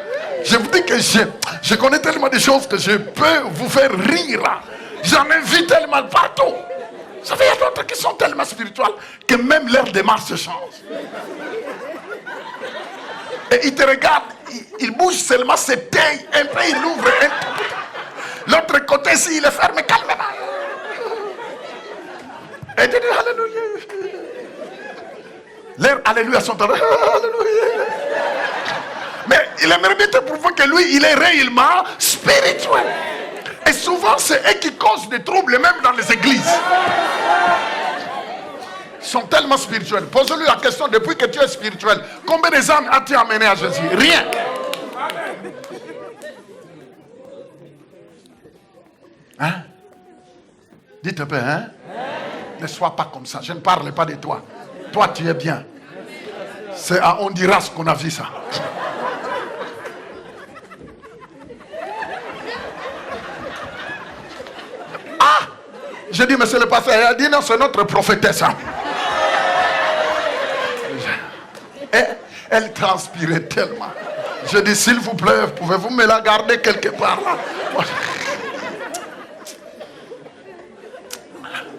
Je vous dis que je connais tellement de choses que je peux vous faire rire. J'en ai vu tellement partout. Vous savez, il y a d'autres qui sont tellement spirituels que même leur démarche change. Et ils te regardent, ils bougent seulement ses tailles, un peu il ouvre, l'autre côté, s'il est fermé calmement. Et tu dis Alléluia. Leurs Alléluia sont en Alléluia. Mais il aimerait bien te prouver que lui, il est réellement spirituel. Et souvent, c'est eux qui causent des troubles, même dans les églises. Ils sont tellement spirituels. Pose-lui la question, depuis que tu es spirituel, combien de âmes as-tu amené à Jésus? Rien. Hein? Dites un peu, hein? Ne sois pas comme ça. Je ne parle pas de toi. Toi, tu es bien. C'est à Honduras qu'on a vu ça. Ah! J'ai dit, monsieur le pasteur, il a dit non, c'est notre prophétesse. Et elle transpirait tellement. Je dis, s'il vous plaît, pouvez-vous me la garder quelque part là?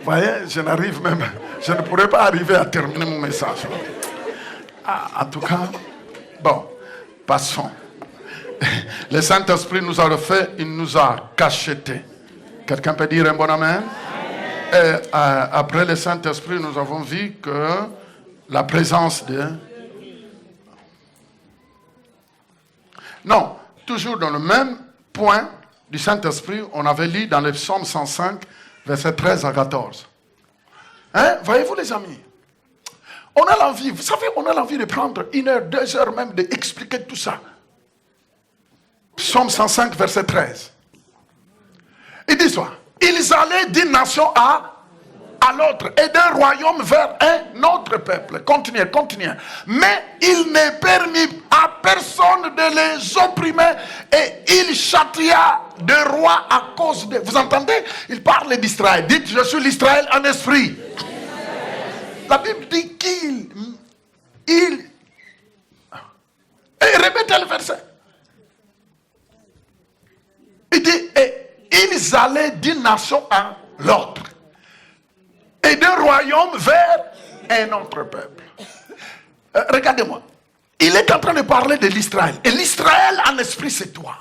voyez, je ne pourrais pas arriver à terminer mon message. En tout cas, bon, passons. Le Saint-Esprit nous a refait, il nous a cachetés. Quelqu'un peut dire un bon amen? Et après le Saint-Esprit, nous avons vu que la présence de... Non, toujours dans le même point du Saint-Esprit, on avait lu dans le psaume 105, versets 13 à 14. Hein? Voyez-vous les amis? On a l'envie, vous savez, on a l'envie de prendre 1 heure, 2 heures même, d'expliquer tout ça. Psaume 105, verset 13. Il dit ça. Ils allaient d'une nation à l'autre et d'un royaume vers un autre peuple. Continuez. Mais il n'est permis à personne de les opprimer et il châtia de roi à cause de... Vous entendez? Il parle d'Israël. Dites, je suis l'Israël en esprit. La Bible dit qu'il... Et répétez le verset. Il dit, et ils allaient d'une nation à l'autre. Et d'un royaume vers un autre peuple. Regardez-moi. Il est en train de parler de l'Israël. Et l'Israël en esprit, c'est toi.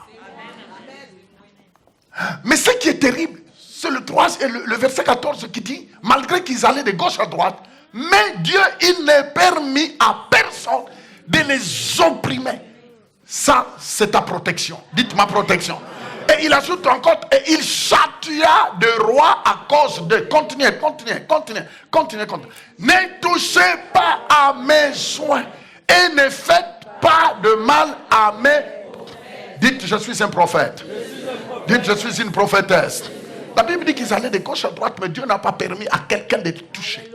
Mais ce qui est terrible, c'est le verset 14 qui dit, malgré qu'ils allaient de gauche à droite, mais Dieu, il n'est permis à personne de les opprimer. Ça, c'est ta protection. Dites ma protection. Et il ajoute encore, et il châtia de roi à cause de... Continuez. Ne touchez pas à mes soins et ne faites pas de mal à mes... Dites, je suis un prophète. Dites, je suis une prophétesse. La Bible dit qu'ils allaient de gauche à droite, mais Dieu n'a pas permis à quelqu'un de toucher.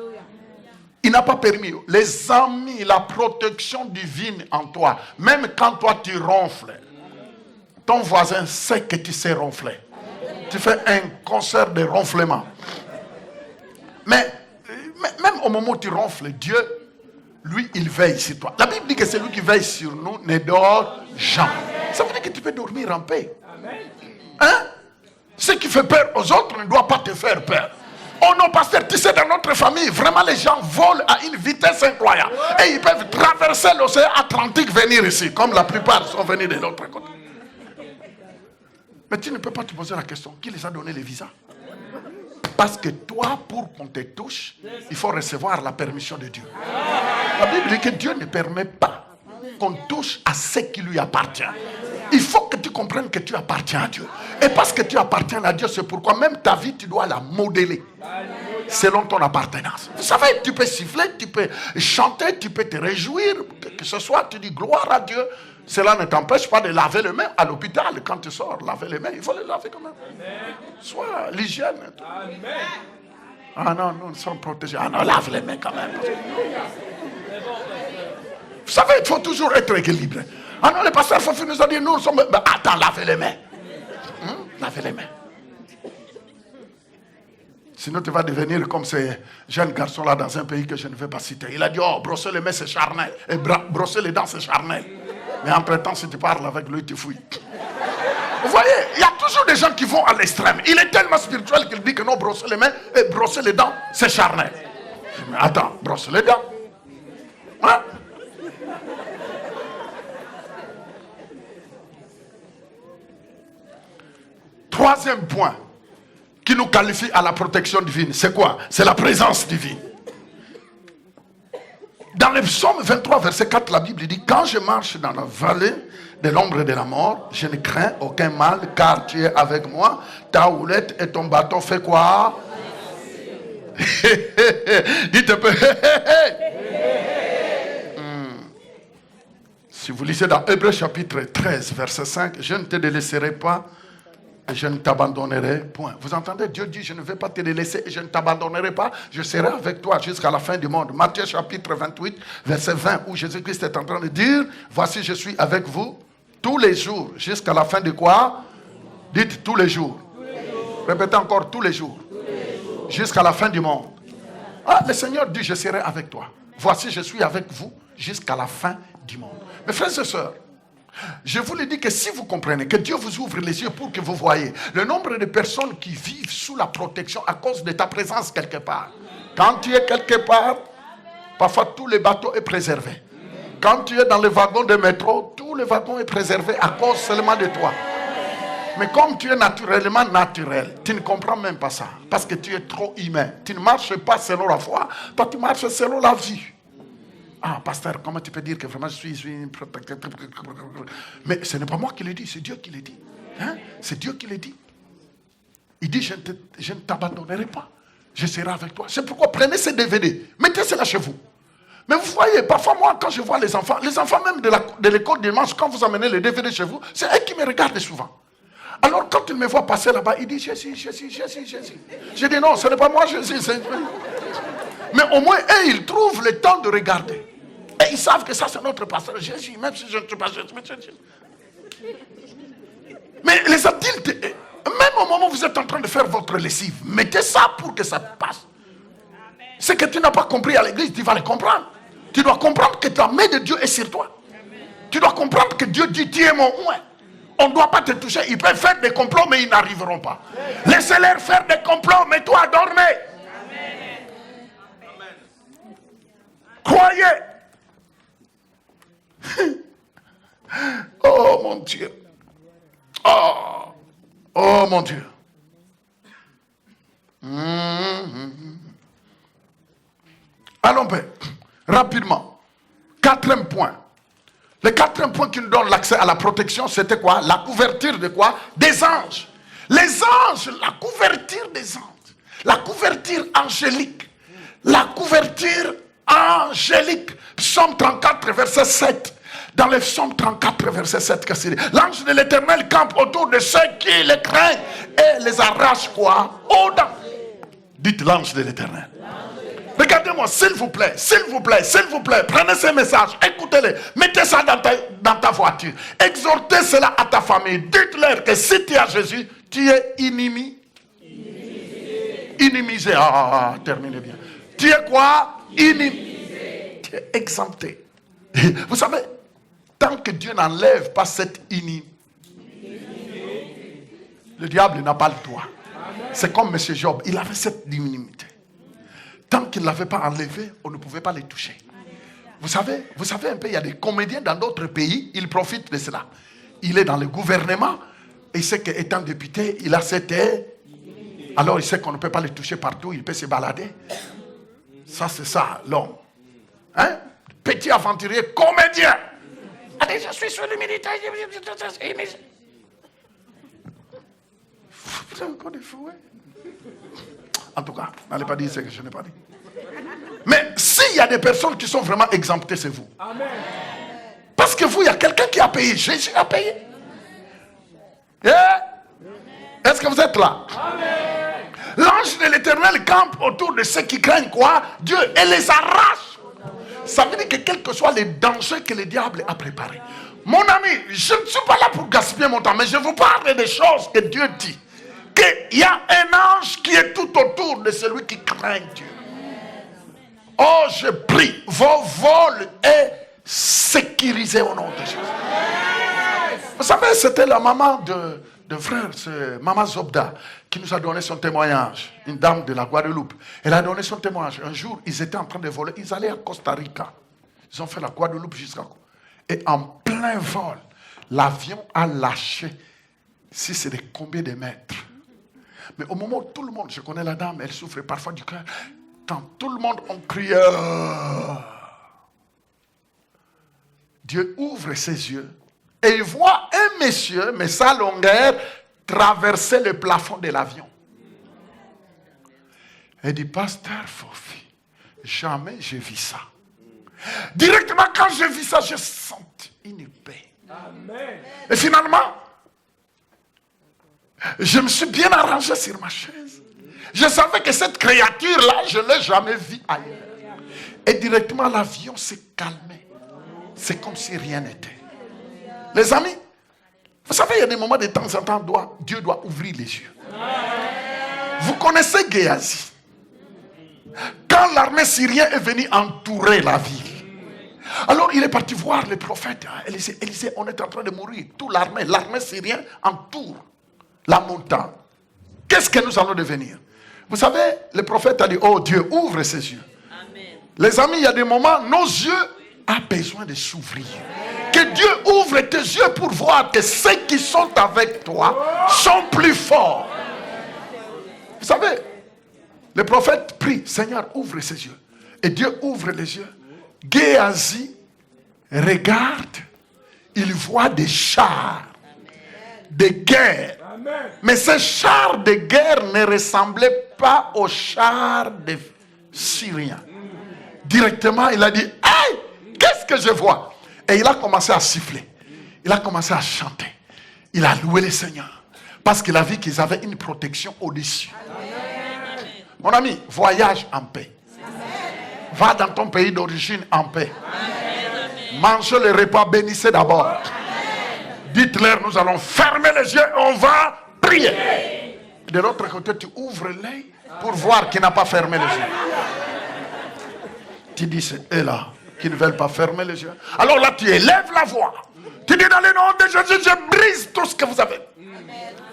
Il n'a pas permis. Les amis, la protection divine en toi, même quand toi tu ronfles, ton voisin sait que tu sais ronfler. Tu fais un concert de ronflement. Mais même au moment où tu ronfles, Dieu, lui, il veille sur toi. La Bible dit que celui qui veille sur nous ne dort jamais. Ça veut dire que tu peux dormir en paix. Hein? Ce qui fait peur aux autres ne doit pas te faire peur. Oh non, pasteur, tu sais, dans notre famille, vraiment les gens volent à une vitesse incroyable. Et ils peuvent traverser l'océan Atlantique, venir ici, comme la plupart sont venus de l'autre côté. Mais tu ne peux pas te poser la question, qui les a donné les visas? Parce que toi, pour qu'on te touche, il faut recevoir la permission de Dieu. La Bible dit que Dieu ne permet pas qu'on touche à ce qui lui appartient. Il faut que tu comprennes que tu appartiens à Dieu. Et parce que tu appartiens à Dieu, c'est pourquoi même ta vie, tu dois la modeler selon ton appartenance. Vous savez, tu peux siffler, tu peux chanter, tu peux te réjouir, que ce soit, tu dis gloire à Dieu. Cela ne t'empêche pas de laver les mains à l'hôpital. Quand tu sors, laver les mains, il faut les laver quand même. Soit l'hygiène. Ah non, nous sommes protégés. Ah non, lave les mains quand même. Vous savez, il faut toujours être équilibré. Ah non, le pasteur Fofi nous a dit, nous sommes... Ben, attends, lavez les mains. Lavez les mains. Sinon, tu vas devenir comme ces jeunes garçons-là dans un pays que je ne vais pas citer. Il a dit, oh, brosser les mains, c'est charnel. Et brosser les dents, c'est charnel. Mais entre-temps, si tu parles avec lui, tu fouilles. Vous voyez, il y a toujours des gens qui vont à l'extrême. Il est tellement spirituel qu'il dit que non, brosser les mains et brosser les dents, c'est charnel. Mais attends, brosse les dents. Hein? Troisième point qui nous qualifie à la protection divine, c'est quoi? C'est la présence divine. Dans le psaume 23, verset 4, la Bible dit, quand je marche dans la vallée de l'ombre de la mort, je ne crains aucun mal, car tu es avec moi. Ta houlette et ton bâton fait quoi? Dites un peu. Si vous lisez dans Hébreux chapitre 13, verset 5, je ne te délaisserai pas et je ne t'abandonnerai point. Vous entendez? Dieu dit, je ne vais pas te délaisser et je ne t'abandonnerai pas. Je serai avec toi jusqu'à la fin du monde. Matthieu chapitre 28, verset 20, où Jésus-Christ est en train de dire, voici, je suis avec vous tous les jours. Jusqu'à la fin de quoi? Dites tous les jours. Répétez encore, tous les jours. Jusqu'à la fin du monde. Ah, le Seigneur dit, je serai avec toi. Voici, je suis avec vous jusqu'à la fin du monde. Mes frères et sœurs, Je vous le dis que si vous comprenez, que Dieu vous ouvre les yeux pour que vous voyez le nombre de personnes qui vivent sous la protection à cause de ta présence quelque part. Quand tu es quelque part, parfois tout le bateau est préservé. Quand tu es dans le wagon de métro, tout le wagon est préservé à cause seulement de toi. Mais comme tu es naturellement naturel, tu ne comprends même pas ça. Parce que tu es trop humain. Tu ne marches pas selon la foi, toi tu marches selon la vie. Ah, pasteur, comment tu peux dire que vraiment je suis une... Mais ce n'est pas moi qui le dis, c'est Dieu qui le dit. Hein? C'est Dieu qui le dit. Il dit, je ne t'abandonnerai pas. Je serai avec toi. C'est pourquoi prenez ces DVD, mettez cela chez vous. Mais vous voyez, parfois moi, quand je vois les enfants même de l'école dimanche, quand vous amenez les DVD chez vous, c'est eux qui me regardent souvent. Alors quand ils me voient passer là-bas, ils disent, Jésus. Je dis, non, ce n'est pas moi, Jésus. Mais au moins, eux, ils trouvent le temps de regarder. Et ils savent que ça, c'est notre pasteur Jésus, même si je ne suis pas Jésus. Mais les adultes, même au moment où vous êtes en train de faire votre lessive, mettez ça pour que ça passe. Ce que tu n'as pas compris à l'église, tu vas le comprendre. Tu dois comprendre que la main de Dieu est sur toi. Tu dois comprendre que Dieu dit, tu es mon oint. On ne doit pas te toucher. Ils peuvent faire des complots, mais ils n'arriveront pas. Laissez-leur faire des complots, mais toi, dormez. Croyez. Oh mon Dieu. Oh mon Dieu. Allons rapidement. Quatrième point. Le quatrième point qui nous donne l'accès à la protection, c'était quoi? La couverture de quoi? Des anges. Les anges, la couverture des anges. La couverture angélique. La couverture angélique. Psaume 34, verset 7. Dans le psaume 34, verset 7, qu'est-ce qu'il dit? L'ange de l'Éternel campe autour de ceux qui le craignent et les arrache quoi? Aux dents. Dites l'ange de l'Éternel. Regardez-moi, s'il vous plaît, prenez ces messages, écoutez-les, mettez ça dans ta voiture, exhortez cela à ta famille, dites-leur que si tu as Jésus, tu es inimisé. Terminez bien. Tu es quoi? Inimisé. Tu es exempté. Vous savez, tant que Dieu n'enlève pas cette inimité, le diable n'a pas le droit. C'est comme M. Job, il avait cette inimité. Tant qu'il ne l'avait pas enlevé, on ne pouvait pas les toucher. Vous savez un peu, il y a des comédiens dans d'autres pays, ils profitent de cela. Il est dans le gouvernement, et il sait qu'étant député, il a cette... Alors il sait qu'on ne peut pas les toucher partout, il peut se balader. Ça, c'est ça, l'homme. Hein? Petit aventurier, comédien. Allez, je suis sur le militaire. Vous avez encore des fous, En tout cas, n'allez pas dire ce que je n'ai pas dit. Mais s'il y a des personnes qui sont vraiment exemptées, c'est vous. Amen. Parce que vous, il y a quelqu'un qui a payé. Jésus a payé. Est-ce que vous êtes là? Amen. L'ange de l'Éternel campe autour de ceux qui craignent quoi? Dieu, et les arrache. Ça veut dire que quels que soient les dangers que le diable a préparés. Mon ami, je ne suis pas là pour gaspiller mon temps, mais je vous parle des choses que Dieu dit. Qu'il y a un ange qui est tout autour de celui qui craint Dieu. Oh, je prie, vos vols est sécurisé au nom de Jésus. Vous savez, c'était la maman de frère, c'est Maman Zobda, qui nous a donné son témoignage. Une dame de la Guadeloupe. Elle a donné son témoignage. Un jour, ils étaient en train de voler. Ils allaient à Costa Rica. Ils ont fait la Guadeloupe jusqu'à... Et en plein vol, l'avion a lâché. Si c'est de combien de mètres? Mais au moment où tout le monde, je connais la dame, elle souffre parfois du cœur. Quand tout le monde en criait, Dieu ouvre ses yeux et il voit un monsieur, mais sa longueur, traverser le plafond de l'avion. Elle dit, pasteur Fofi, jamais j'ai vu ça. Directement quand j'ai vu ça, j'ai senti une paix. Amen. Et finalement, je me suis bien arrangé sur ma chaise. Je savais que cette créature-là, je ne l'ai jamais vue ailleurs. Et directement, l'avion s'est calmé. C'est comme si rien n'était. Les amis, vous savez, il y a des moments de temps en temps, Dieu doit ouvrir les yeux. Vous connaissez Géasi. Quand l'armée syrienne est venue entourer la ville, Alors il est parti voir les prophètes. Élisée, on est en train de mourir. Toute l'armée syrienne entoure la montagne. Qu'est-ce que nous allons devenir? Vous savez, le prophète a dit, oh Dieu, ouvre ses yeux. Amen. Les amis, il y a des moments, nos yeux ont besoin de s'ouvrir. Que Dieu ouvre tes yeux pour voir que ceux qui sont avec toi sont plus forts. Vous savez, le prophète prie, Seigneur, ouvre ses yeux. Et Dieu ouvre les yeux. Géasi regarde, il voit des chars de guerre. Mais ces chars de guerre ne ressemblaient pas aux chars des Syriens. Directement, il a dit, hey, qu'est-ce que je vois? Et il a commencé à siffler. Il a commencé à chanter. Il a loué le Seigneur. Parce qu'il a vu qu'ils avaient une protection au-dessus. Mon ami, voyage en paix. Va dans ton pays d'origine en paix. Mangez le repas, bénissez d'abord. Dites-leur, nous allons fermer les yeux et on va prier. De l'autre côté, tu ouvres l'œil pour voir qui n'a pas fermé les yeux. Tu dis, c'est eux là qui ne veulent pas fermer les yeux. Alors là, tu élèves la voix. Tu dis, dans le nom de Jésus, je brise tout ce que vous avez.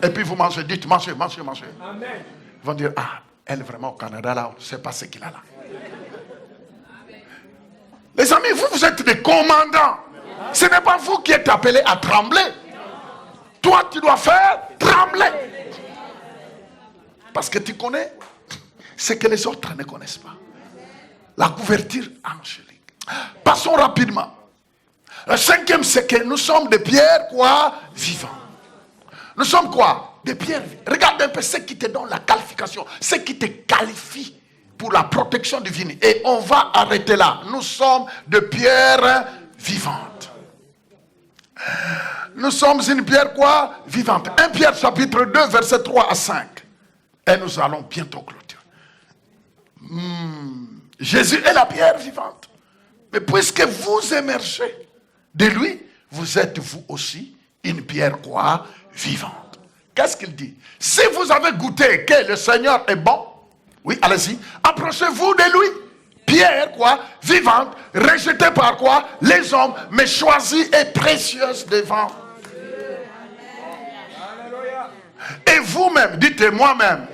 Et puis vous mangez, dites, mangez. Ils vont dire, ah, elle est vraiment au Canada là, on ne sait pas ce qu'il a là. Les amis, vous êtes des commandants. Ce n'est pas vous qui êtes appelés à trembler. Toi, tu dois faire trembler. Parce que tu connais ce que les autres ne connaissent pas. La couverture angélique. Passons rapidement. Le cinquième, c'est que nous sommes des pierres, quoi? Vivantes. Nous sommes quoi? Des pierres vivantes. Regarde un peu ce qui te donne la qualification. Ce qui te qualifie pour la protection divine. Et on va arrêter là. Nous sommes des pierres vivantes. Nous sommes une pierre quoi? Vivante. 1 Pierre chapitre 2 verset 3 à 5. Et nous allons bientôt clôturer. Jésus est la pierre vivante. Mais puisque vous émergez de lui, vous êtes vous aussi une pierre quoi? Vivante. Qu'est-ce qu'il dit? Si vous avez goûté que le Seigneur est bon, oui, allez-y, approchez-vous de lui. Pierre, quoi, vivante, rejetée par quoi? Les hommes, mais choisie et précieuse devant. Et vous-même, dites moi-même,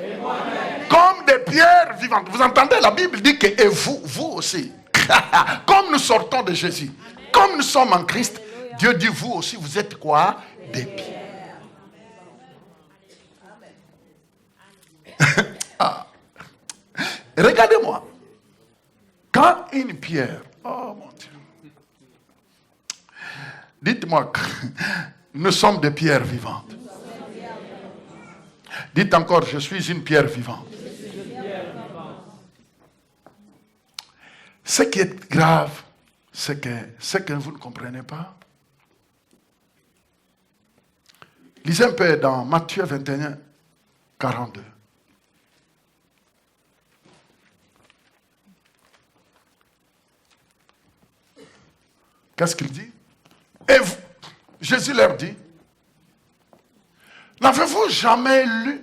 comme des pierres vivantes. Vous entendez, la Bible dit que et vous aussi. Comme nous sortons de Jésus, comme nous sommes en Christ, Dieu dit vous aussi, vous êtes quoi? Des pierres. Ah. Regardez-moi. Quand une pierre, oh mon Dieu, dites-moi, nous sommes des pierres vivantes. Dites encore, je suis une pierre vivante. Ce qui est grave, c'est que ce que vous ne comprenez pas. Lisez un peu dans Matthieu 21, 42. Qu'est-ce qu'il dit? Et vous, Jésus leur dit, n'avez-vous jamais lu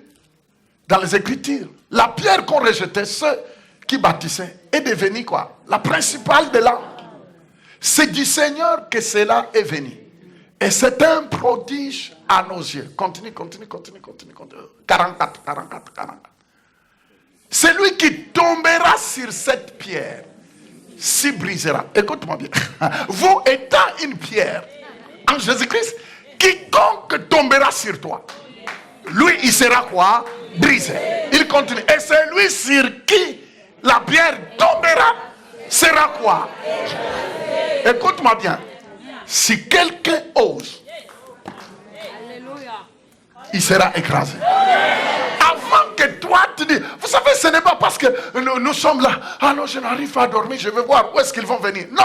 dans les Écritures, la pierre qu'on rejetait, ceux qui bâtissaient, est devenue quoi? La principale de l'âme. C'est du Seigneur que cela est venu. Et c'est un prodige à nos yeux. Continue. 44. Celui qui tombera sur cette pierre s'y brisera. Écoute-moi bien. Vous étant une pierre en Jésus-Christ, quiconque tombera sur toi, lui, il sera quoi? Brisé. Il continue. Et celui sur qui la pierre tombera sera quoi? Écoute-moi bien. Si quelqu'un ose, il sera écrasé. Avant que toi tu dis, vous savez, ce n'est pas parce que nous sommes là, ah non, je n'arrive pas à dormir, je vais voir où est-ce qu'ils vont venir. Non,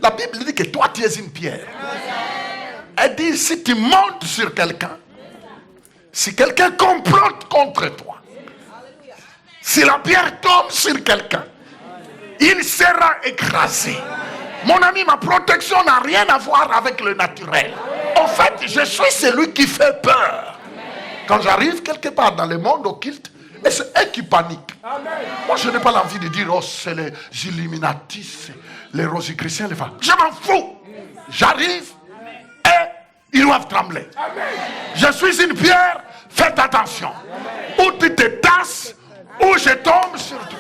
la Bible dit que toi tu es une pierre. Elle dit, si tu montes sur quelqu'un, si quelqu'un complote contre toi, si la pierre tombe sur quelqu'un, il sera écrasé. Mon ami, ma protection n'a rien à voir avec le naturel. En fait, je suis celui qui fait peur. Quand j'arrive quelque part dans le monde occulte, Et c'est eux qui paniquent. Moi, je n'ai pas l'envie de dire, oh, c'est les Illuminati, c'est les Rosicruciens, les femmes. Je m'en fous. J'arrive et ils doivent trembler. Je suis une pierre, faites attention. Ou tu te tasses, ou je tombe sur toi.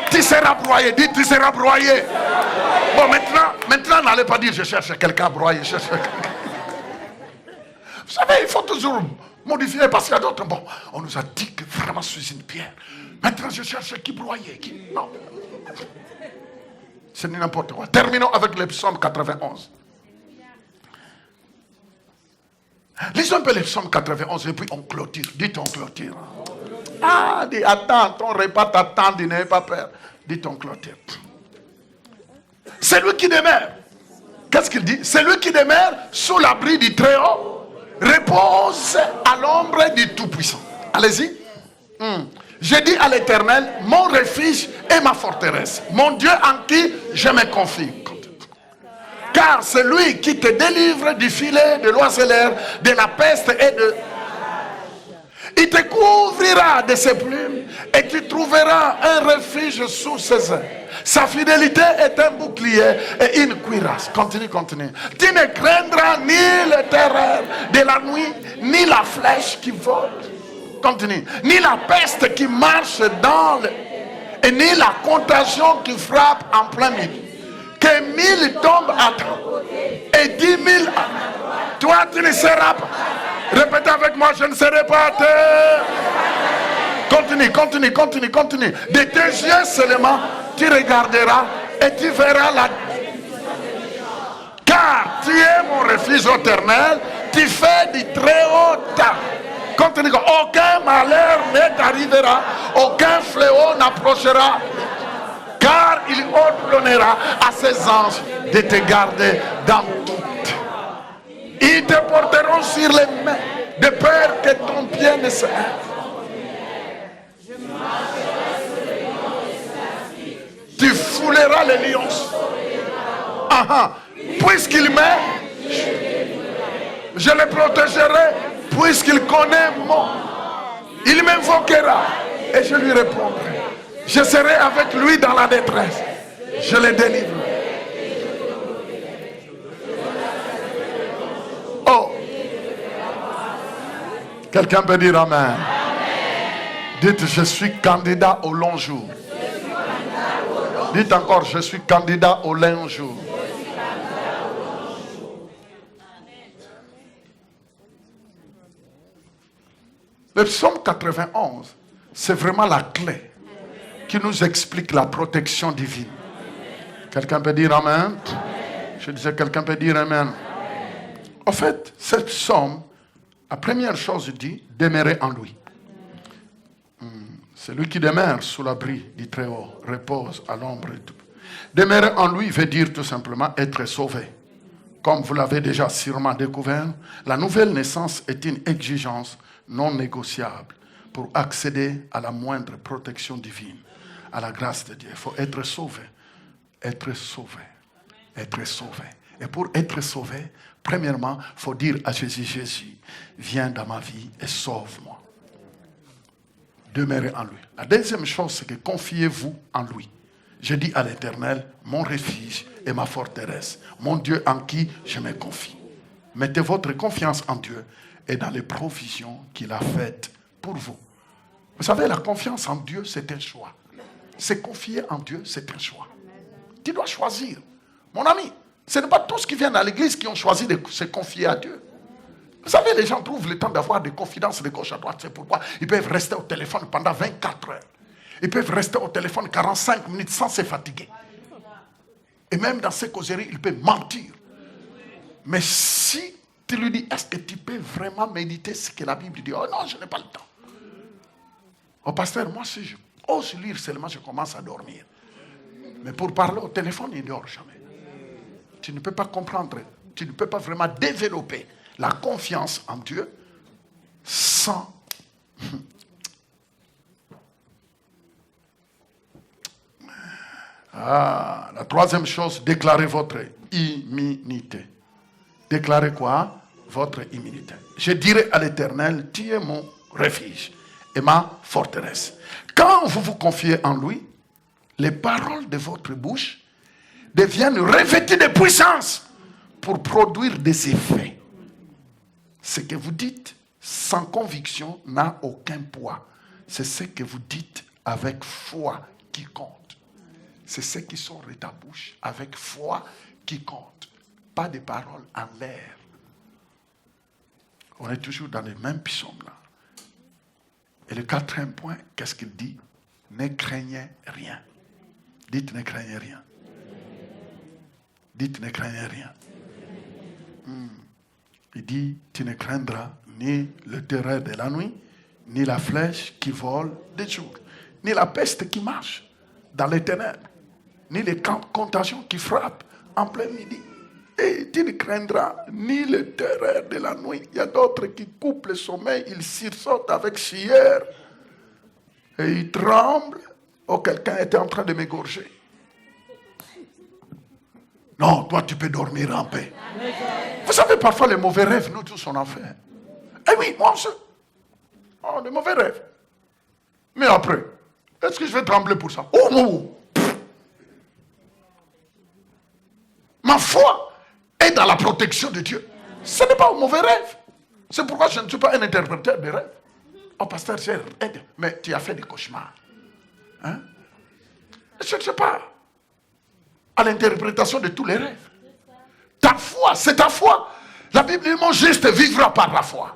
Tu seras broyé, dis tu seras broyé. Bon, maintenant, n'allez pas dire je cherche quelqu'un à broyer. Vous savez, il faut toujours modifier parce qu'il y a d'autres. Bon, on nous a dit que vraiment je suis une pierre. Maintenant, je cherche qui broyer. Non. C'est n'importe quoi. Terminons avec le psaume 91. Lisons un peu le psaume 91 et puis on clôture. Dites on clôture. Ah, dis attends, ton repas t'attend, dis n'aie pas peur. Dites on clôture. C'est lui qui demeure. Qu'est-ce qu'il dit? C'est lui qui demeure sous l'abri du Très-Haut, repose à l'ombre du Tout-Puissant. Allez-y. J'ai dit à l'Éternel, mon refuge et ma forteresse, mon Dieu en qui je me confie. Car c'est lui qui te délivre du filet de l'oiseleur, de la peste et de... Il te couvrira de ses plumes et tu trouveras un refuge sous ses ailes. Sa fidélité est un bouclier et une cuirasse. Continue. Tu ne craindras ni le terreur de la nuit, ni la flèche qui vole. Continue. Ni la peste qui marche dans le... et ni la contagion qui frappe en plein midi. Que 1000 tombent à toi et 10 000 à... Toi, tu ne seras pas... Répétez avec moi, je ne serai pas à terre. Continue. De tes yeux seulement, tu regarderas et tu verras la... Car tu es mon refuge éternel, tu fais du très haut ta... Continue. Aucun malheur ne t'arrivera, aucun fléau n'approchera. Car il ordonnera à ses anges de te garder dans tout. Ils te porteront sur les mains, de peur que ton pied ne se heurte. Tu fouleras les lions. Puisqu'il m'aime, je le protégerai, puisqu'il connaît mon. Il m'invoquera et je lui répondrai. Je serai avec lui dans la détresse. Je le délivrerai. Oh. Quelqu'un peut dire amen. Amen. Dites, je suis candidat au long jour. Dites encore, je suis candidat au long jour. Le psaume 91, c'est vraiment la clé qui nous explique la protection divine. Quelqu'un peut dire amen? Je disais, quelqu'un peut dire amen. En fait, cette psaume, la première chose dit, demeurer en lui. Celui qui demeure sous l'abri du Très-Haut repose à l'ombre. Demeurer en lui veut dire tout simplement être sauvé. Comme vous l'avez déjà sûrement découvert, la nouvelle naissance est une exigence non négociable pour accéder à la moindre protection divine, à la grâce de Dieu. Il faut être sauvé. Être sauvé. Être sauvé. Et pour être sauvé, premièrement, il faut dire à Jésus, Jésus, viens dans ma vie et sauve-moi. Demeurez en lui. La deuxième chose, c'est que confiez-vous en lui. Je dis à l'Éternel, mon refuge et ma forteresse, mon Dieu en qui je me confie. Mettez votre confiance en Dieu et dans les provisions qu'il a faites pour vous. Vous savez, la confiance en Dieu, c'est un choix. Se confier en Dieu, c'est un choix. Tu dois choisir. Mon ami, ce n'est pas tous qui viennent à l'église qui ont choisi de se confier à Dieu. Vous savez, les gens trouvent le temps d'avoir des confidences de gauche à droite. C'est pourquoi ils peuvent rester au téléphone pendant 24 heures. Ils peuvent rester au téléphone 45 minutes sans se fatiguer. Et même dans ces causeries, ils peuvent mentir. Mais si tu lui dis, est-ce que tu peux vraiment méditer ce que la Bible dit? Oh non, je n'ai pas le temps. Oh pasteur, moi si je ose lire seulement, je commence à dormir. Mais pour parler au téléphone, il ne dort jamais. Tu ne peux pas comprendre, tu ne peux pas vraiment développer la confiance en Dieu sans... la troisième chose, déclarez votre immunité. Déclarez quoi? Votre immunité. Je dirai à l'Éternel, tu es mon refuge et ma forteresse. Quand vous vous confiez en lui, les paroles de votre bouche deviennent revêtues de puissance pour produire des effets. Ce que vous dites sans conviction n'a aucun poids. C'est ce que vous dites avec foi qui compte. C'est ce qui sort de ta bouche avec foi qui compte. Pas des paroles en l'air. On est toujours dans les mêmes psaumes là. Et le quatrième point, qu'est-ce qu'il dit? Ne craignez rien. Dites ne craignez rien. Dites ne craignez rien. Il dit, tu ne craindras ni le terreur de la nuit, ni la flèche qui vole de jour, ni la peste qui marche dans les ténèbres, ni les contagions qui frappent en plein midi. Et tu ne craindras ni le terreur de la nuit. Il y a d'autres qui coupent le sommeil, ils sursautent avec chière et ils tremblent. Oh, quelqu'un était en train de m'égorger. Non, toi tu peux dormir en paix. Vous savez, parfois les mauvais rêves, nous tous on en fait. Eh oui, moi aussi. Oh, les mauvais rêves. Mais après, est-ce que je vais trembler pour ça? Oh non. Ma foi est dans la protection de Dieu. Ce n'est pas un mauvais rêve. C'est pourquoi je ne suis pas un interpréteur de rêves. Oh, pasteur, aide. Mais tu as fait des cauchemars. Hein? Je ne sais pas à l'interprétation de tous les rêves. Ta foi, c'est ta foi. La Bible dit, mon juste vivra par la foi.